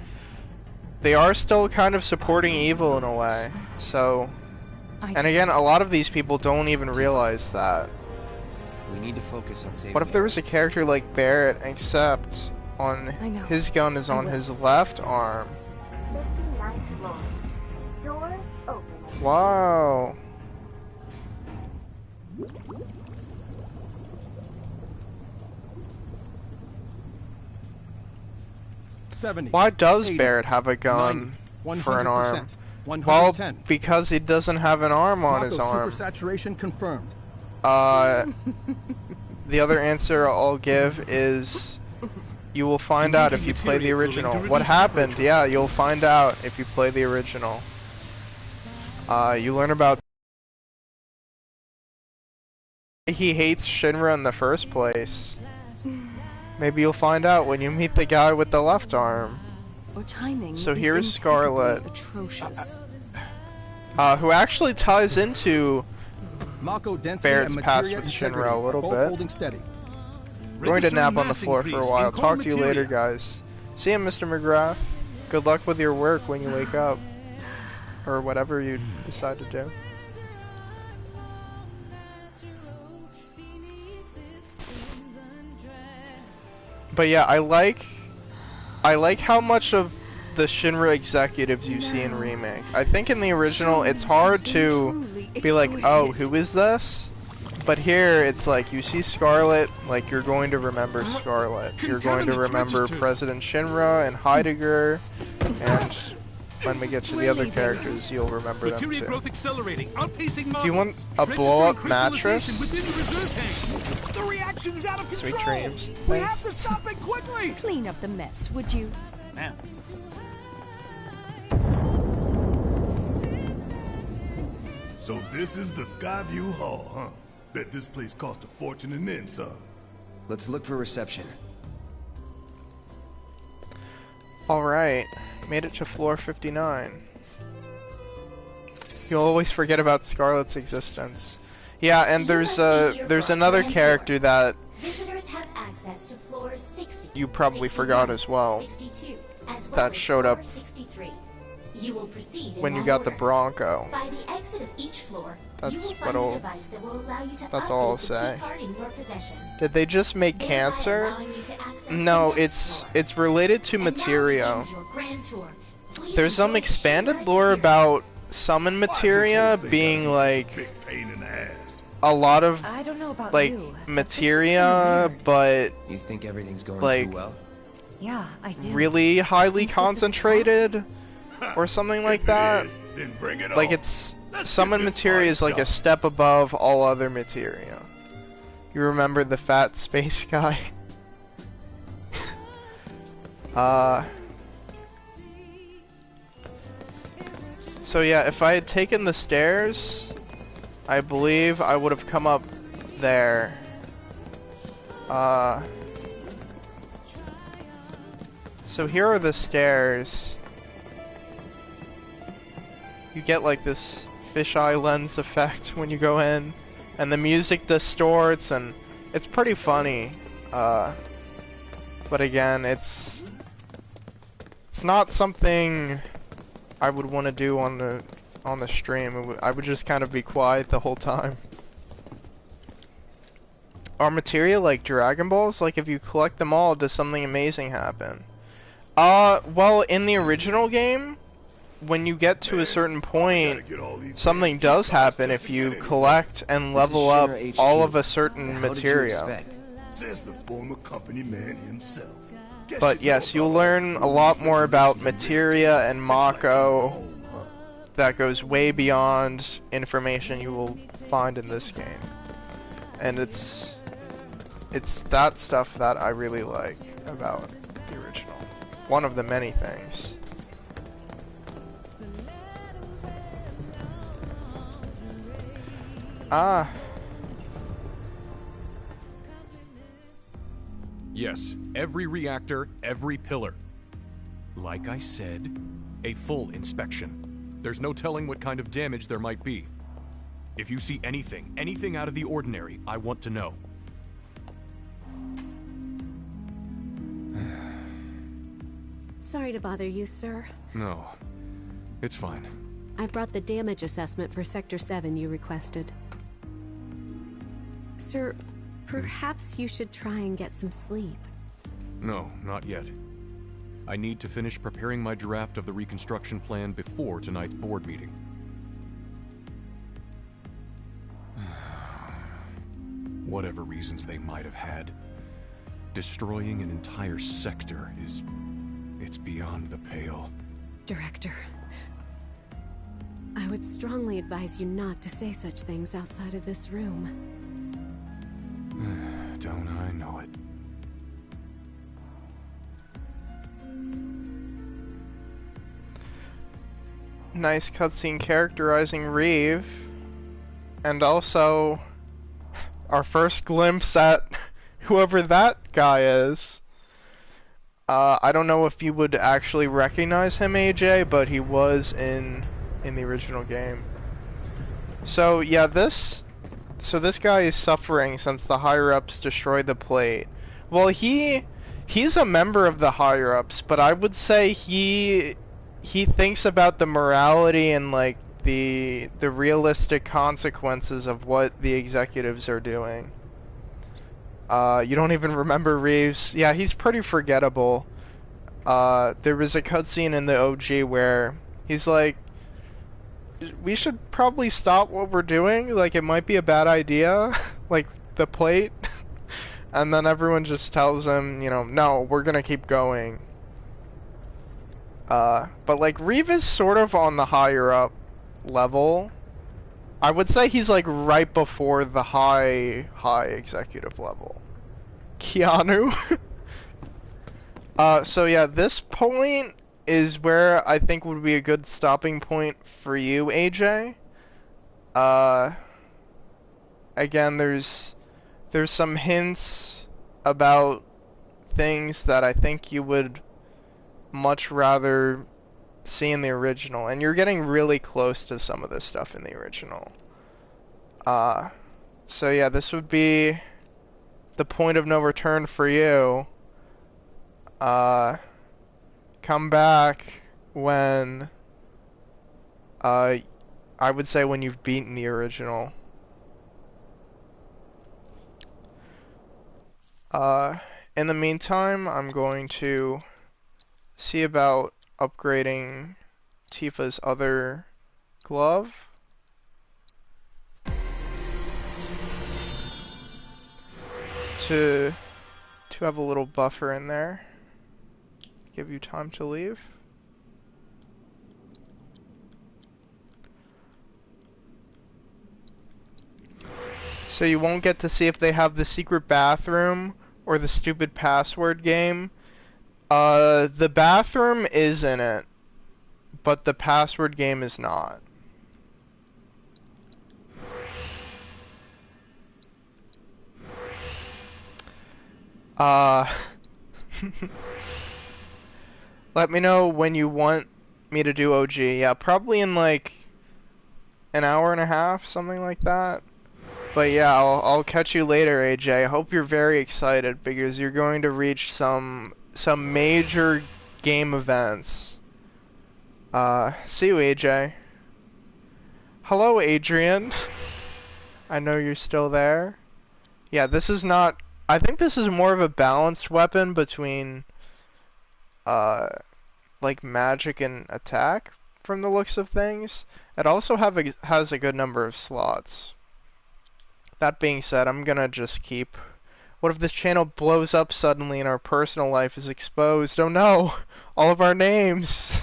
they are still kind of supporting evil in a way. So, I and again, a lot of these people don't even realize that. We need to focus on saving. What if there was a Aerith? character like Barret, except on I know. his gun is I on will. his left arm? 59th floor. Doors open. Wow. Why does Barret have a gun for an arm? Well, because he doesn't have an arm on his arm. Supersaturation confirmed. The other answer I'll give is you will find out if you play the original. What happened? Yeah, you'll find out if you play the original. You learn about he hates Shinra in the first place. Maybe you'll find out when you meet the guy with the left arm. For timing, So is here's impeccably Scarlet. Atrocious. Who actually ties into Mako density Barrett's and past materia with integrity Shinra a are little both bit. holding steady. Going to nap on the massing, floor for a please, while. in core Talk to you later, materia. guys. See ya, Mr. McGrath. Good luck with your work when you wake up. Or whatever you decide to do. But yeah, I like how much of the Shinra executives you see in Remake. I think in the original it's hard to be like, oh, who is this? But here it's like you see Scarlet, like you're going to remember Scarlet. You're going to remember President Shinra and Heidegger, and when we get to the other characters, you'll remember them Materia too. growth accelerating, outpacing models. Do you want a blow-up mattress? Within the reserve tanks. The reaction's out of Sweet control. dreams. We Thanks. have to stop it quickly. Clean up the mess, would you? Now. So this is the Skyview Hall, huh? Bet this place cost a fortune and then some. Let's look for reception. Alright, made it to floor 59. You'll always forget about Scarlet's existence. Yeah, and there's another character that Visitors have access to floors 60. you probably 61, forgot as well. 62, as well That as showed floor up 63. You will proceed in when you that got the order. Bronco. By the exit of each floor, That's you will what find a I'll- device that will allow you to that's all I'll update the say. keycard in your possession. Did they just make Thereby cancer? allowing you to access the No, next floor. it's related to And now materia. begins your grand tour. Please There's some enjoy the expanded Shinra lore experience. about summon materia being like Big pain in the ass. a lot of I don't know about like you, but this is kinda materia, weird. but You think everything's going Like- too well? Yeah, I do. really highly Think this is concentrated or something like If it that. is, then bring it Like on. it's Let's summon get this materia party is like a started. step above all other materia. You remember the fat space guy? So yeah, if I had taken the stairs, I believe I would have come up there. So here are the stairs. You get like this fisheye lens effect when you go in, and the music distorts, and it's pretty funny. But again, it's not something I would want to do on the stream. I would just kind of be quiet the whole time. Are materia like Dragon Balls? Like if you collect them all, does something amazing happen? Well, in the original game, when you get to a certain point, something does happen if you collect and level up all of a certain materia. Says the former company man himself. But yes, you'll learn a lot more about materia and Mako that goes way beyond information you will find in this game. And it's that stuff that I really like about the original. One of the many things. Yes, every reactor, every pillar. Like I said, a full inspection. There's no telling what kind of damage there might be. If you see anything out of the ordinary, I want to know. Sorry to bother you, sir. No, it's fine. I've brought the damage assessment for Sector 7 you requested. Sir, perhaps you should try and get some sleep. No, not yet. I need to finish preparing my draft of the reconstruction plan before tonight's board meeting. Whatever reasons they might have had, destroying an entire sector it's beyond the pale. Director, I would strongly advise you not to say such things outside of this room. Don't I know it? Nice cutscene characterizing Reeve. And also our first glimpse at whoever that guy is. I don't know if you would actually recognize him, AJ, but he was in the original game. So yeah, this guy is suffering since the higher-ups destroyed the plate. Well, he's a member of the higher-ups, but I would say he thinks about the morality and like the realistic consequences of what the executives are doing. You don't even remember Reeves. Yeah, he's pretty forgettable. There was a cutscene in the OG where he's like, we should probably stop what we're doing, like it might be a bad idea, like the plate. And then everyone just tells him, you know, no, we're gonna keep going. But like Reeve is sort of on the higher up level. I would say he's like right before the high executive level. Keanu. So yeah, this point is where I think would be a good stopping point for you, AJ. Again, there's some hints about things that I think you would much rather see in the original, and you're getting really close to some of this stuff in the original. So yeah, this would be the point of no return for you. Come back when, I would say when you've beaten the original. In the meantime, I'm going to see about upgrading Tifa's other glove. To have a little buffer in there. Give you time to leave. So you won't get to see if they have the secret bathroom or the stupid password game. The bathroom is in it, but the password game is not. Let me know when you want me to do OG. Yeah, probably in like an hour and a half, something like that. But yeah, I'll catch you later, AJ. I hope you're very excited because you're going to reach some major game events. See you, AJ. Hello, Adrian. I know you're still there. Yeah, this is not... I think this is more of a balanced weapon between like magic and attack from the looks of things. It also has a good number of slots. That being said, I'm gonna just keep... What if this channel blows up suddenly and our personal life is exposed? Oh no! All of our names!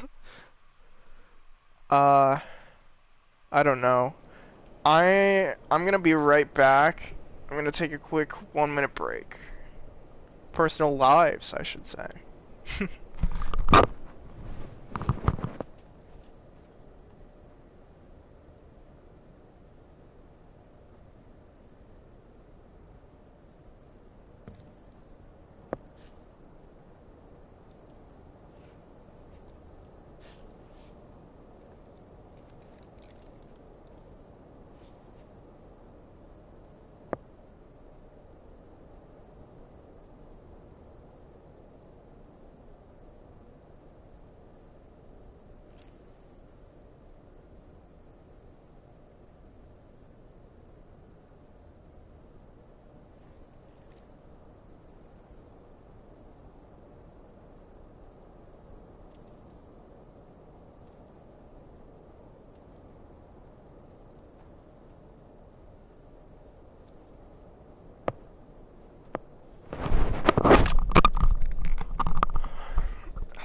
I don't know. I'm gonna be right back. I'm gonna take a quick 1-minute break. Personal lives, I should say.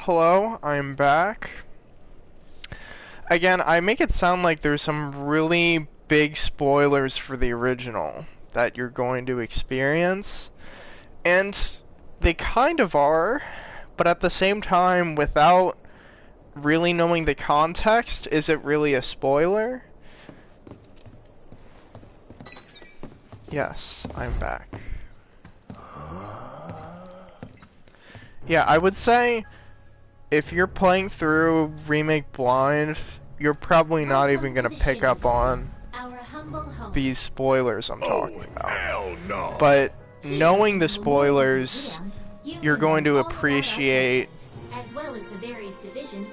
Hello, I'm back. Again, I make it sound like there's some really big spoilers for the original that you're going to experience, and they kind of are, but at the same time, without really knowing the context, is it really a spoiler? Yes, I'm back. Yeah, I would say if you're playing through Remake blind, you're probably not even gonna pick up on these spoilers I'm talking about. Hell no. But knowing the spoilers, you're going to appreciate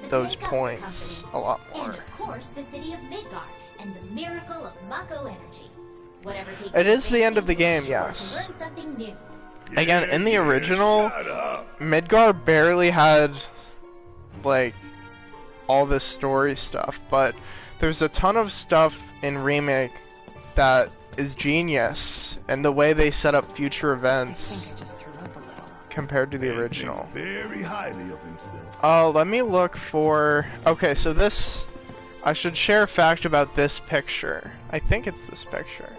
those points a lot more. And of course, the city of Midgar and the miracle of Mako energy. Whatever takes It is the end of the game, yes. learn something new. Again, in the original, Midgar barely had like all this story stuff, but there's a ton of stuff in Remake that is genius, and the way they set up future events compared to the original. Very highly of himself. Let me look for... Okay, so this... I should share a fact about this picture. I think it's this picture.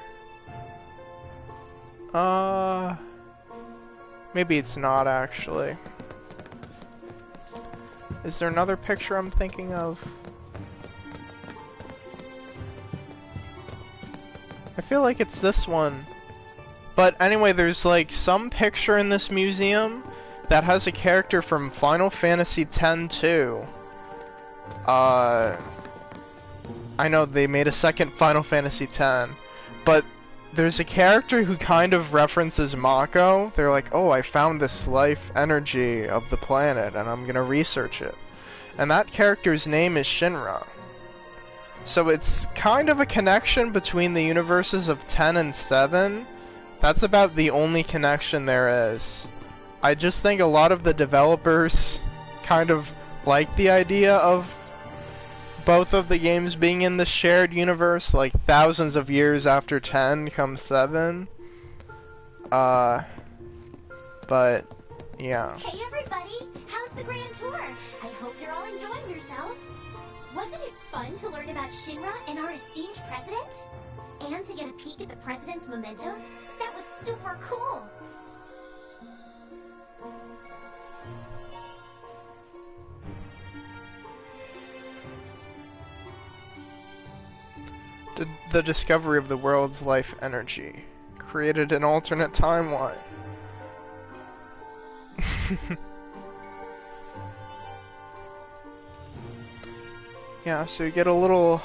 Maybe it's not, actually. Is there another picture I'm thinking of? I feel like it's this one. But anyway, there's like some picture in this museum that has a character from Final Fantasy X-2. I know they made a second Final Fantasy X, but there's a character who kind of references Mako. They're like, oh, I found this life energy of the planet, and I'm gonna research it. And that character's name is Shinra. So it's kind of a connection between the universes of 10 and 7. That's about the only connection there is. I just think a lot of the developers kind of like the idea of both of the games being in the shared universe, like thousands of years after 10 comes 7. But yeah. Hey everybody, how's the grand tour? I hope you're all enjoying yourselves. Wasn't it fun to learn about Shinra and our esteemed president? And to get a peek at the president's mementos? That was super cool. The discovery of the world's life energy created an alternate timeline. Yeah, so you get a little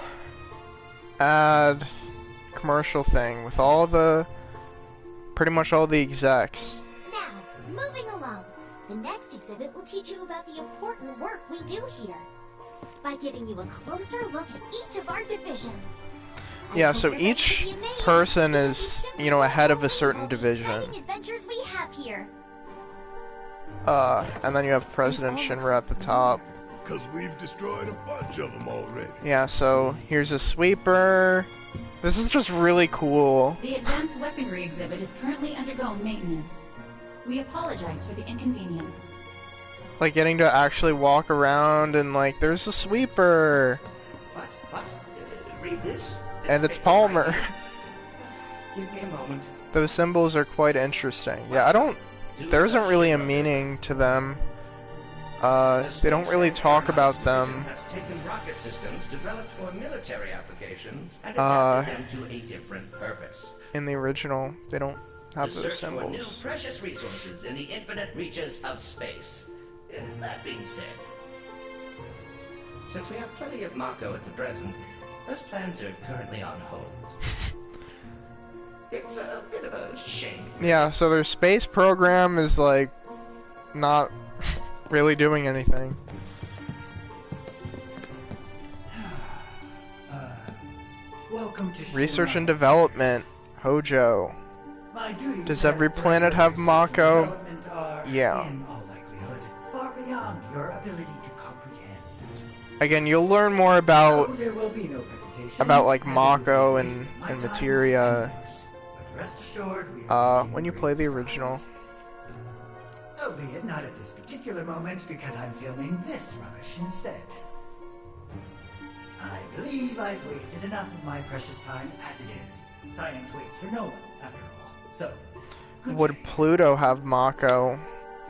ad commercial thing with all the, pretty much all the execs. Now, moving along. The next exhibit will teach you about the important work we do here by giving you a closer look at each of our divisions. Yeah, so each person is, you know, ahead of a certain division. Adventures we have here. And then you have President Shinra at the top. Because we've destroyed a bunch of them already. Yeah, so here's a sweeper. This is just really cool. The advanced weaponry exhibit is currently undergoing maintenance. We apologize for the inconvenience. Like getting to actually walk around and like, there's a sweeper. What? Read this? And it's Palmer. Give me a moment. Those symbols are quite interesting. Yeah, there isn't really a meaning to them. They don't really talk about them. Has taken rocket systems developed for military applications and adapted them to a different purpose. In the original, they don't have The those search for new symbols. precious resources in the infinite reaches of space. That being said, since we have plenty of Mako at the present, those plans are currently on hold. It's a bit of a shame. Yeah, so their space program is like not really doing anything. Welcome to Research Shinra. and development, Hojo. My duties Does as every Director planet of have Research and Mako? Development are, Yeah. in all likelihood, far beyond your ability to comprehend. Again, you'll learn more about So there will be no hesitation, like as it Mako will be and wasting my time Materia But rest assured, we are when you play the original. albeit not at this particular moment because I'm filming this rubbish instead. I believe I've wasted enough of my precious time as it is. Science waits for no one, after all. So, Would Pluto have Mako?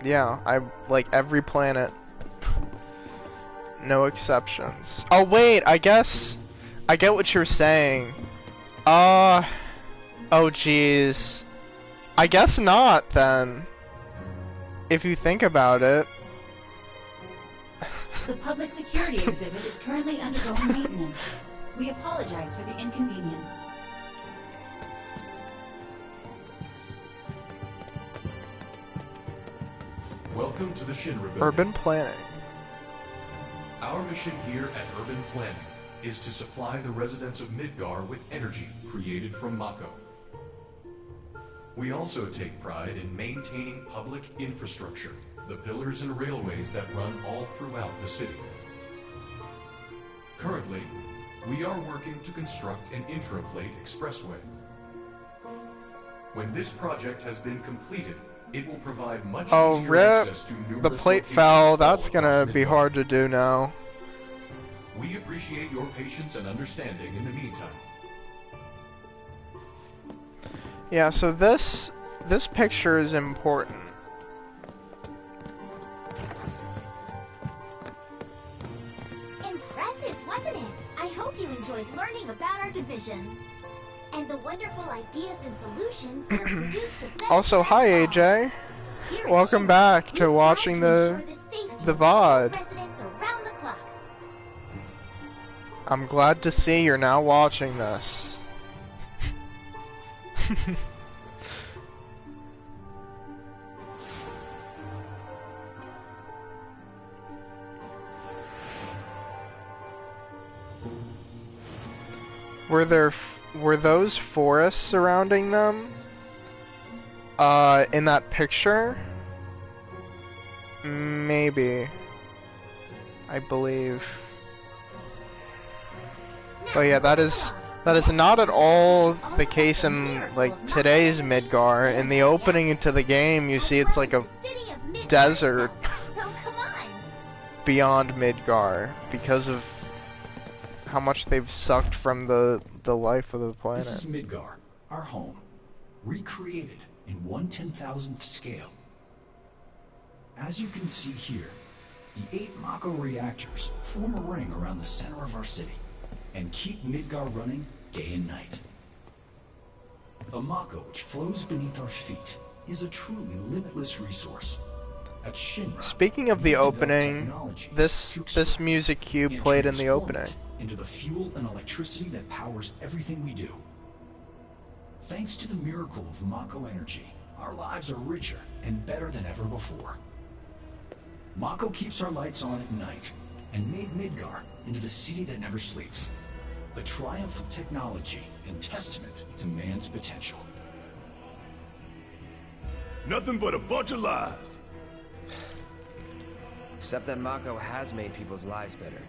Yeah, I like every planet. No exceptions. Oh wait, I guess I get what you're saying. Oh jeez. I guess not then. If you think about it. The public security exhibit is currently undergoing maintenance. We apologize for the inconvenience. Welcome to the Shinra building. Urban planning. Our mission here at Urban Planning is to supply the residents of Midgar with energy created from Mako. We also take pride in maintaining public infrastructure, the pillars and railways that run all throughout the city. Currently, we are working to construct an intraplate expressway. When this project has been completed, it will provide much Oh easier rip. access to numerous The plate locations fell. all That's across gonna be Midgar. hard to do now. We appreciate your patience and understanding in the meantime. Yeah, so this picture is important. Impressive, wasn't it? I hope you enjoyed learning about our divisions and the wonderful ideas and solutions that are produced to benefit Also, hi us all. AJ. Here at Welcome Shinra, back we to strive watching to the ensure safety the of all VOD. residents around the clock. I'm glad to see you're now watching this. Were those forests surrounding them? In that picture? Maybe. I believe. But yeah, that is not at all the case in like today's Midgar. In the opening to the game, you see it's like a desert beyond Midgar because of how much they've sucked from the life of the planet. This is Midgar, our home, recreated in 1/10,000th scale. As you can see here, the 8 Mako reactors form a ring around the center of our city and keep Midgar running day and night. The Mako which flows beneath our feet is a truly limitless resource. At Shinra, Speaking of the opening, this music cue played in the opening. into the fuel and electricity that powers everything we do. Thanks to the miracle of Mako energy, our lives are richer and better than ever before. Mako keeps our lights on at night and made Midgar into the city that never sleeps. The triumph of technology and testament to man's potential. Nothing but a bunch of lies. Except that Mako has made people's lives better.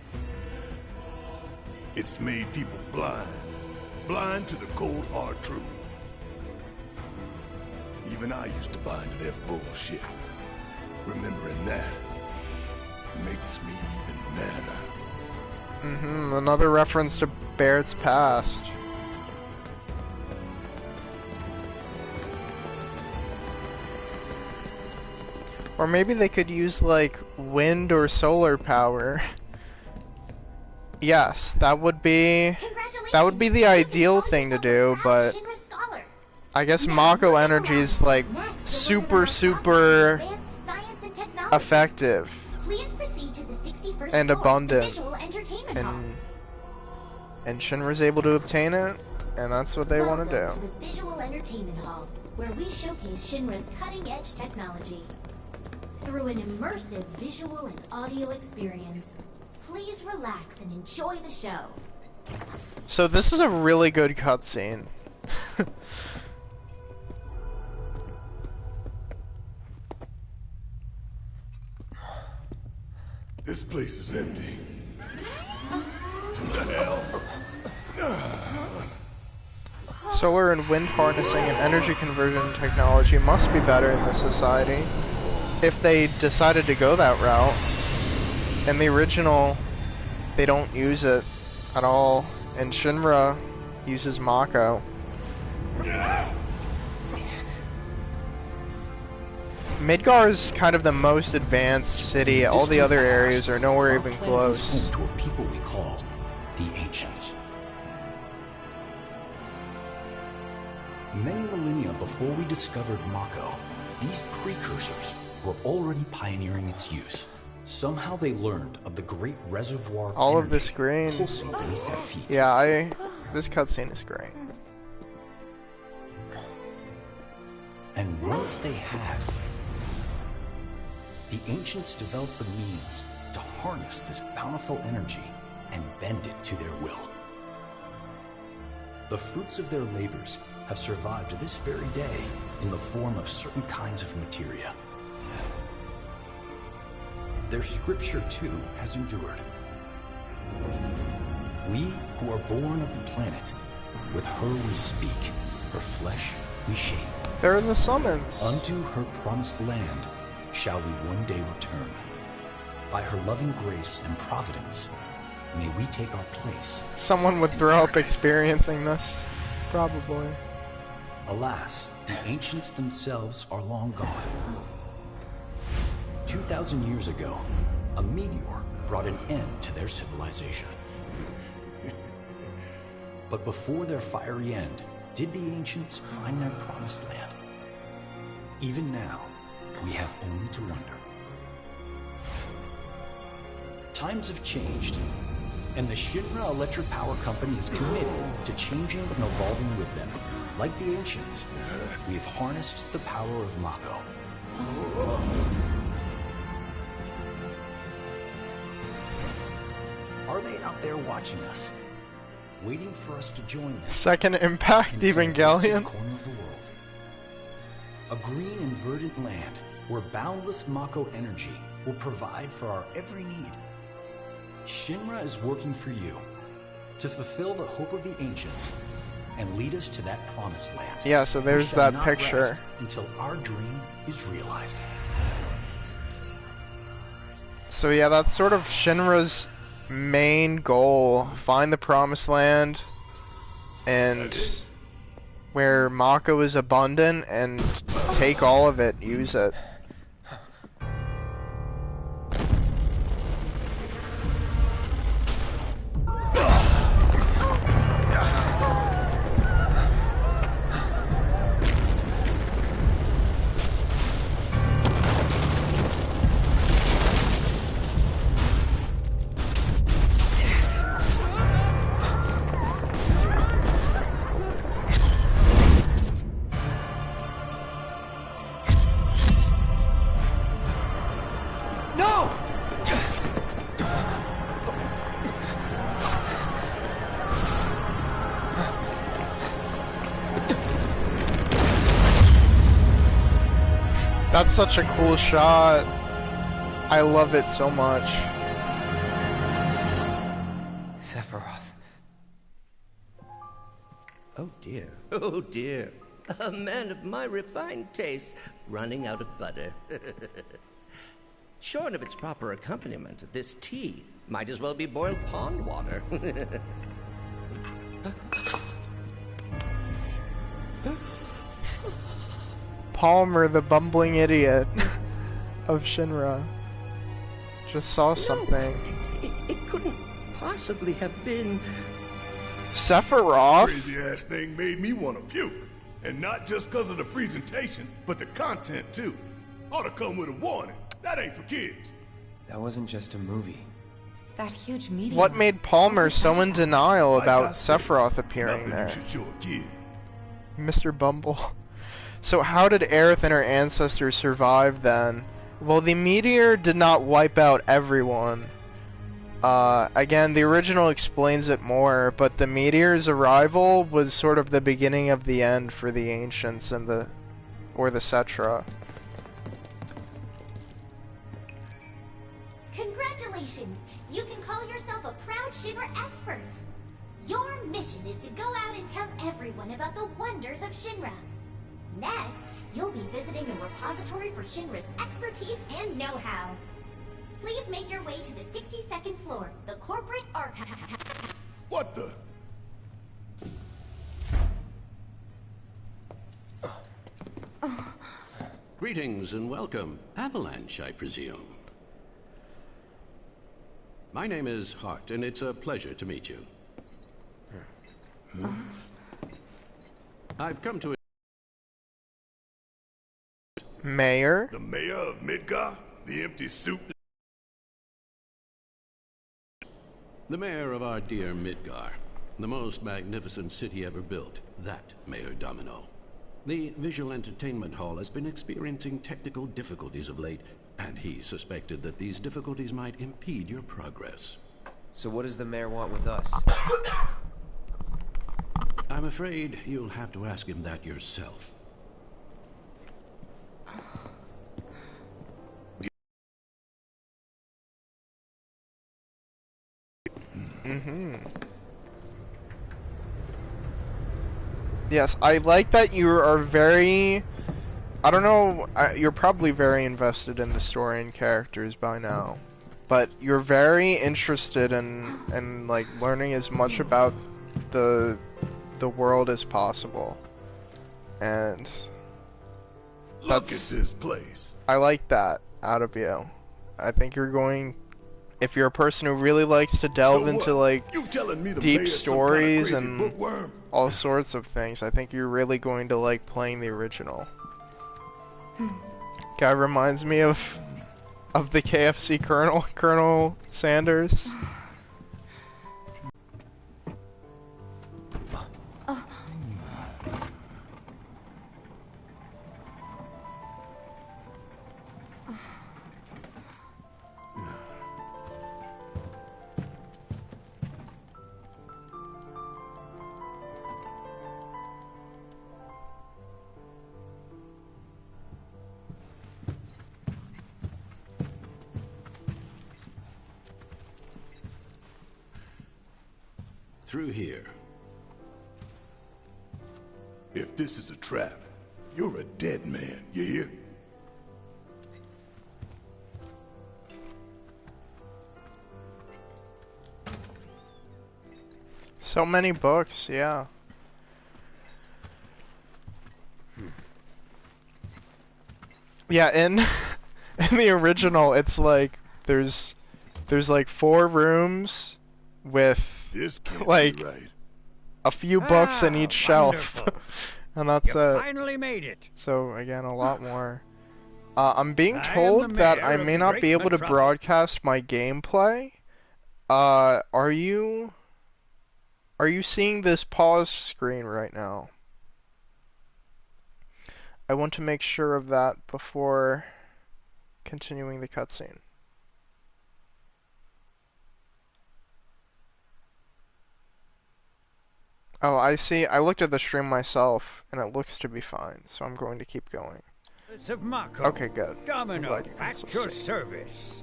It's made people blind. Blind to the cold, hard truth. Even I used to buy into their bullshit. Remembering that makes me even madder. Another reference to Barret's past. Or maybe they could use, like, wind or solar power. Yes, that would be the ideal thing to do, but I guess Mako energy is, like, super effective and abundant, and Shinra's able to obtain it, and that's what they want to do. To the Visual Entertainment Hall, where we showcase Shinra's cutting-edge technology through an immersive visual and audio experience. Please relax and enjoy the show. So this is a really good cutscene. This place is empty. What the hell? Solar and wind harnessing and energy conversion technology must be better in this society if they decided to go that route. In the original, they don't use it at all, and Shinra uses Mako. Midgar is kind of the most advanced city. All the other areas are nowhere even close. Home to a people we call the Ancients. Many millennia before we discovered Mako, these precursors were already pioneering its use. Somehow they learned of the great reservoir all of this green. Pulsing beneath their feet. Yeah, this cutscene is great. And once they had, the Ancients developed the means to harness this bountiful energy and bend it to their will. The fruits of their labors have survived to this very day in the form of certain kinds of materia. Their scripture, too, has endured. We who are born of the planet, with her we speak, her flesh we shape. They're in the summons. Unto her promised land shall we one day return. By her loving grace and providence, may we take our place. Someone would grow up experiencing this, probably. Alas, the Ancients themselves are long gone. 2,000 years ago, a meteor brought an end to their civilization. But before their fiery end, did the Ancients find their promised land? Even now, we have only to wonder. Times have changed, and the Shinra Electric Power Company is committed to changing and evolving with them. Like the Ancients, we have harnessed the power of Mako. Are they out there watching us, waiting for us to join them? Second Impact Evangelion. Corner of the world. A green and verdant land where boundless Mako energy will provide for our every need. Shinra is working for you to fulfill the hope of the Ancients and lead us to that promised land. Yeah, so there's that picture. Until our dream is realized. So yeah, that's sort of Shinra's main goal. Find the promised land, and where Mako is abundant, and take all of it, use it. That's such a cool shot. I love it so much. Sephiroth. Oh dear, oh dear. A man of my refined taste running out of butter. Short of its proper accompaniment, this tea might as well be boiled pond water. Palmer, the bumbling idiot of Shinra, just saw something. It couldn't possibly have been... Sephiroth? Crazy ass thing made me want to puke. And not just because of the presentation, but the content too. Ought to come with a warning. That ain't for kids. That wasn't just a movie. That huge meeting. What made Palmer so in denial about Sephiroth appearing there? Mr. Bumble. So how did Aerith and her ancestors survive then? Well, the meteor did not wipe out everyone. Again, the original explains it more, but the meteor's arrival was sort of the beginning of the end for the ancients and the Cetra. Congratulations! You can call yourself a proud Shinra expert! Your mission is to go out and tell everyone about the wonders of Shinra. Next, you'll be visiting the repository for Shinra's expertise and know-how. Please make your way to the 62nd floor, the corporate archive. What the? Greetings and welcome. Avalanche, I presume. My name is Hart, and it's a pleasure to meet you. I've come to... Mayor? The mayor of Midgar? The empty suit? The mayor of our dear Midgar. The most magnificent city ever built. That Mayor Domino. The visual entertainment hall has been experiencing technical difficulties of late, and he suspected that these difficulties might impede your progress. So what does the mayor want with us? I'm afraid you'll have to ask him that yourself. Yes, I like that you are very... I don't know, you're probably very invested in the story and characters by now. But you're very interested in like, learning as much about the world as possible. And... Look at this place. I like that out of you. I think you're going... If you're a person who really likes to delve into like deep stories and all sorts of things, I think you're really going to like playing the original. Guy reminds me of the KFC Colonel Sanders. Through here. If this is a trap, you're a dead man, you hear? So many books, yeah. Yeah, in the original, it's like there's like 4 rooms with like a few books in each shelf, and that's it. Finally made it. So again, a lot more. I'm being told that I may not be able to broadcast my gameplay. Are you seeing this pause screen right now? I want to make sure of that before continuing the cutscene. Oh, I see. I looked at the stream myself, and it looks to be fine, so I'm going to keep going. Of Mako. Okay, good. Domino, Like, at your service.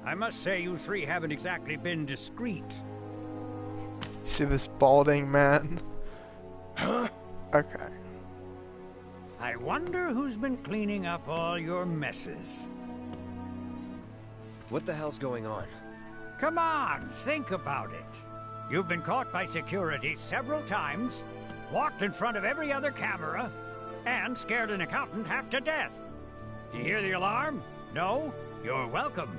I must say you three haven't exactly been discreet. See this balding man? Huh? Okay. I wonder who's been cleaning up all your messes. What the hell's going on? Come on, think about it. You've been caught by security several times, walked in front of every other camera, and scared an accountant half to death. Do you hear the alarm? No? You're welcome.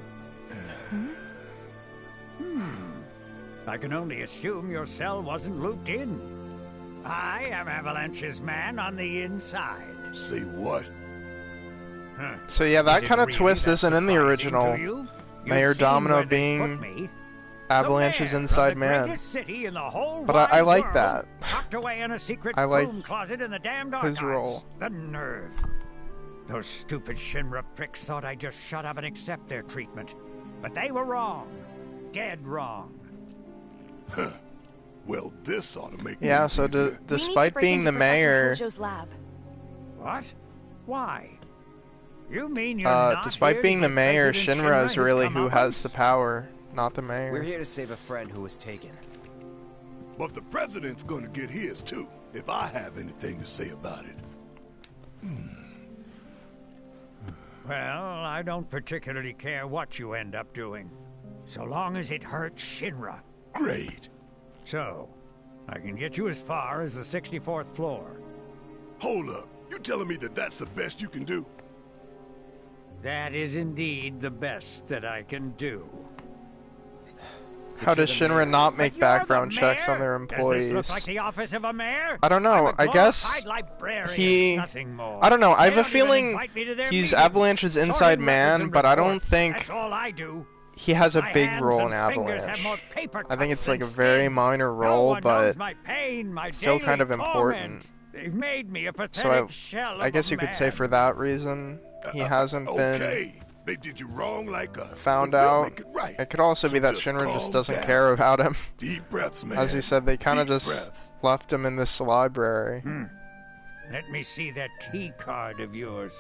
I can only assume your cell wasn't looped in. I am Avalanche's man on the inside. Say what? So yeah, that kind of really twist that isn't in the surprising to original. you? Mayor You've seen Domino where they put being me. Avalanche's The mayor inside of the man. greatest city in the whole But wide I like world, that. Tucked away in a secret I like broom closet in the damned his archives. role. The nerve. Those stupid Shinra pricks thought I'd just shut up and accept their treatment. But they were wrong. Dead wrong. Huh. Well, this ought to make Yeah, things so easier. despite being the mayor, Lab. What? Why? You mean you're not despite here being to the give mayor, President Shinra is his really who has comeuppance? the power, not the mayor. We're here to save a friend who was taken. But the president's gonna get his too, if I have anything to say about it. Well, I don't particularly care what you end up doing, so long as it hurts Shinra. Great. So, I can get you as far as the 64th floor. Hold up. You telling me that that's the best you can do? That is indeed the best that I can do. How does Shinra not make background checks on their Does employees? this look like the office of a mayor? I don't know. I guess he. I don't know. I have a feeling he's Avalanche's inside man, but I don't think That's all I do. he has a My big hands role in and fingers Avalanche. have more paper I think cuts it's like a than very skin. minor No role, one but knows my pain, my still kind of daily important. torment. They've made me a So pathetic shell of I guess a you could say man. for that reason he hasn't been Okay, they did you wrong like us. found but we'll out. make it right. It could also So be that just Shinra calm just doesn't down. care about him. Deep breaths, man. As he said, they kind of Deep just breaths. left him in this library. Let me see that key card of yours.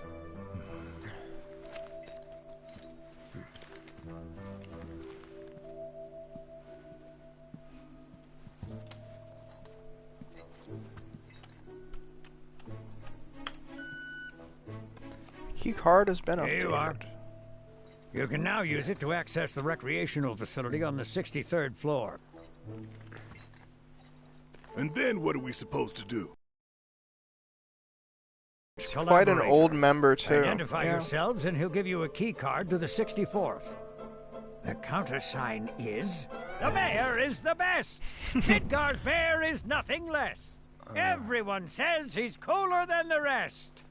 Key card has been updated. Here you are. You can now use it to access the recreational facility on the 63rd floor. And then what are we supposed to do? Quite an old member too. Identify Yeah. yourselves and he'll give you a key card to the 64th. The countersign is... The mayor is the best! Midgar's mayor is nothing less! Everyone says he's cooler than the rest!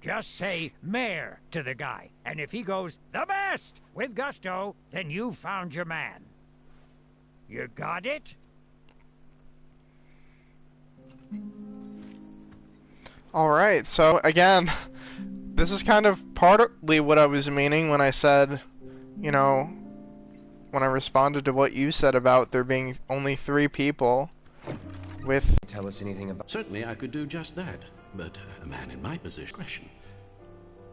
Just say mayor to the guy, and if he goes the best with gusto, then you've found your man. You got it? Alright, so again, this is kind of partly what I was meaning when I said, you know, when I responded to what you said about there being only 3 people with... Tell us anything about... Certainly I could do just that, but a man in my position...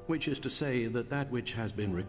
Which is to say that which has been required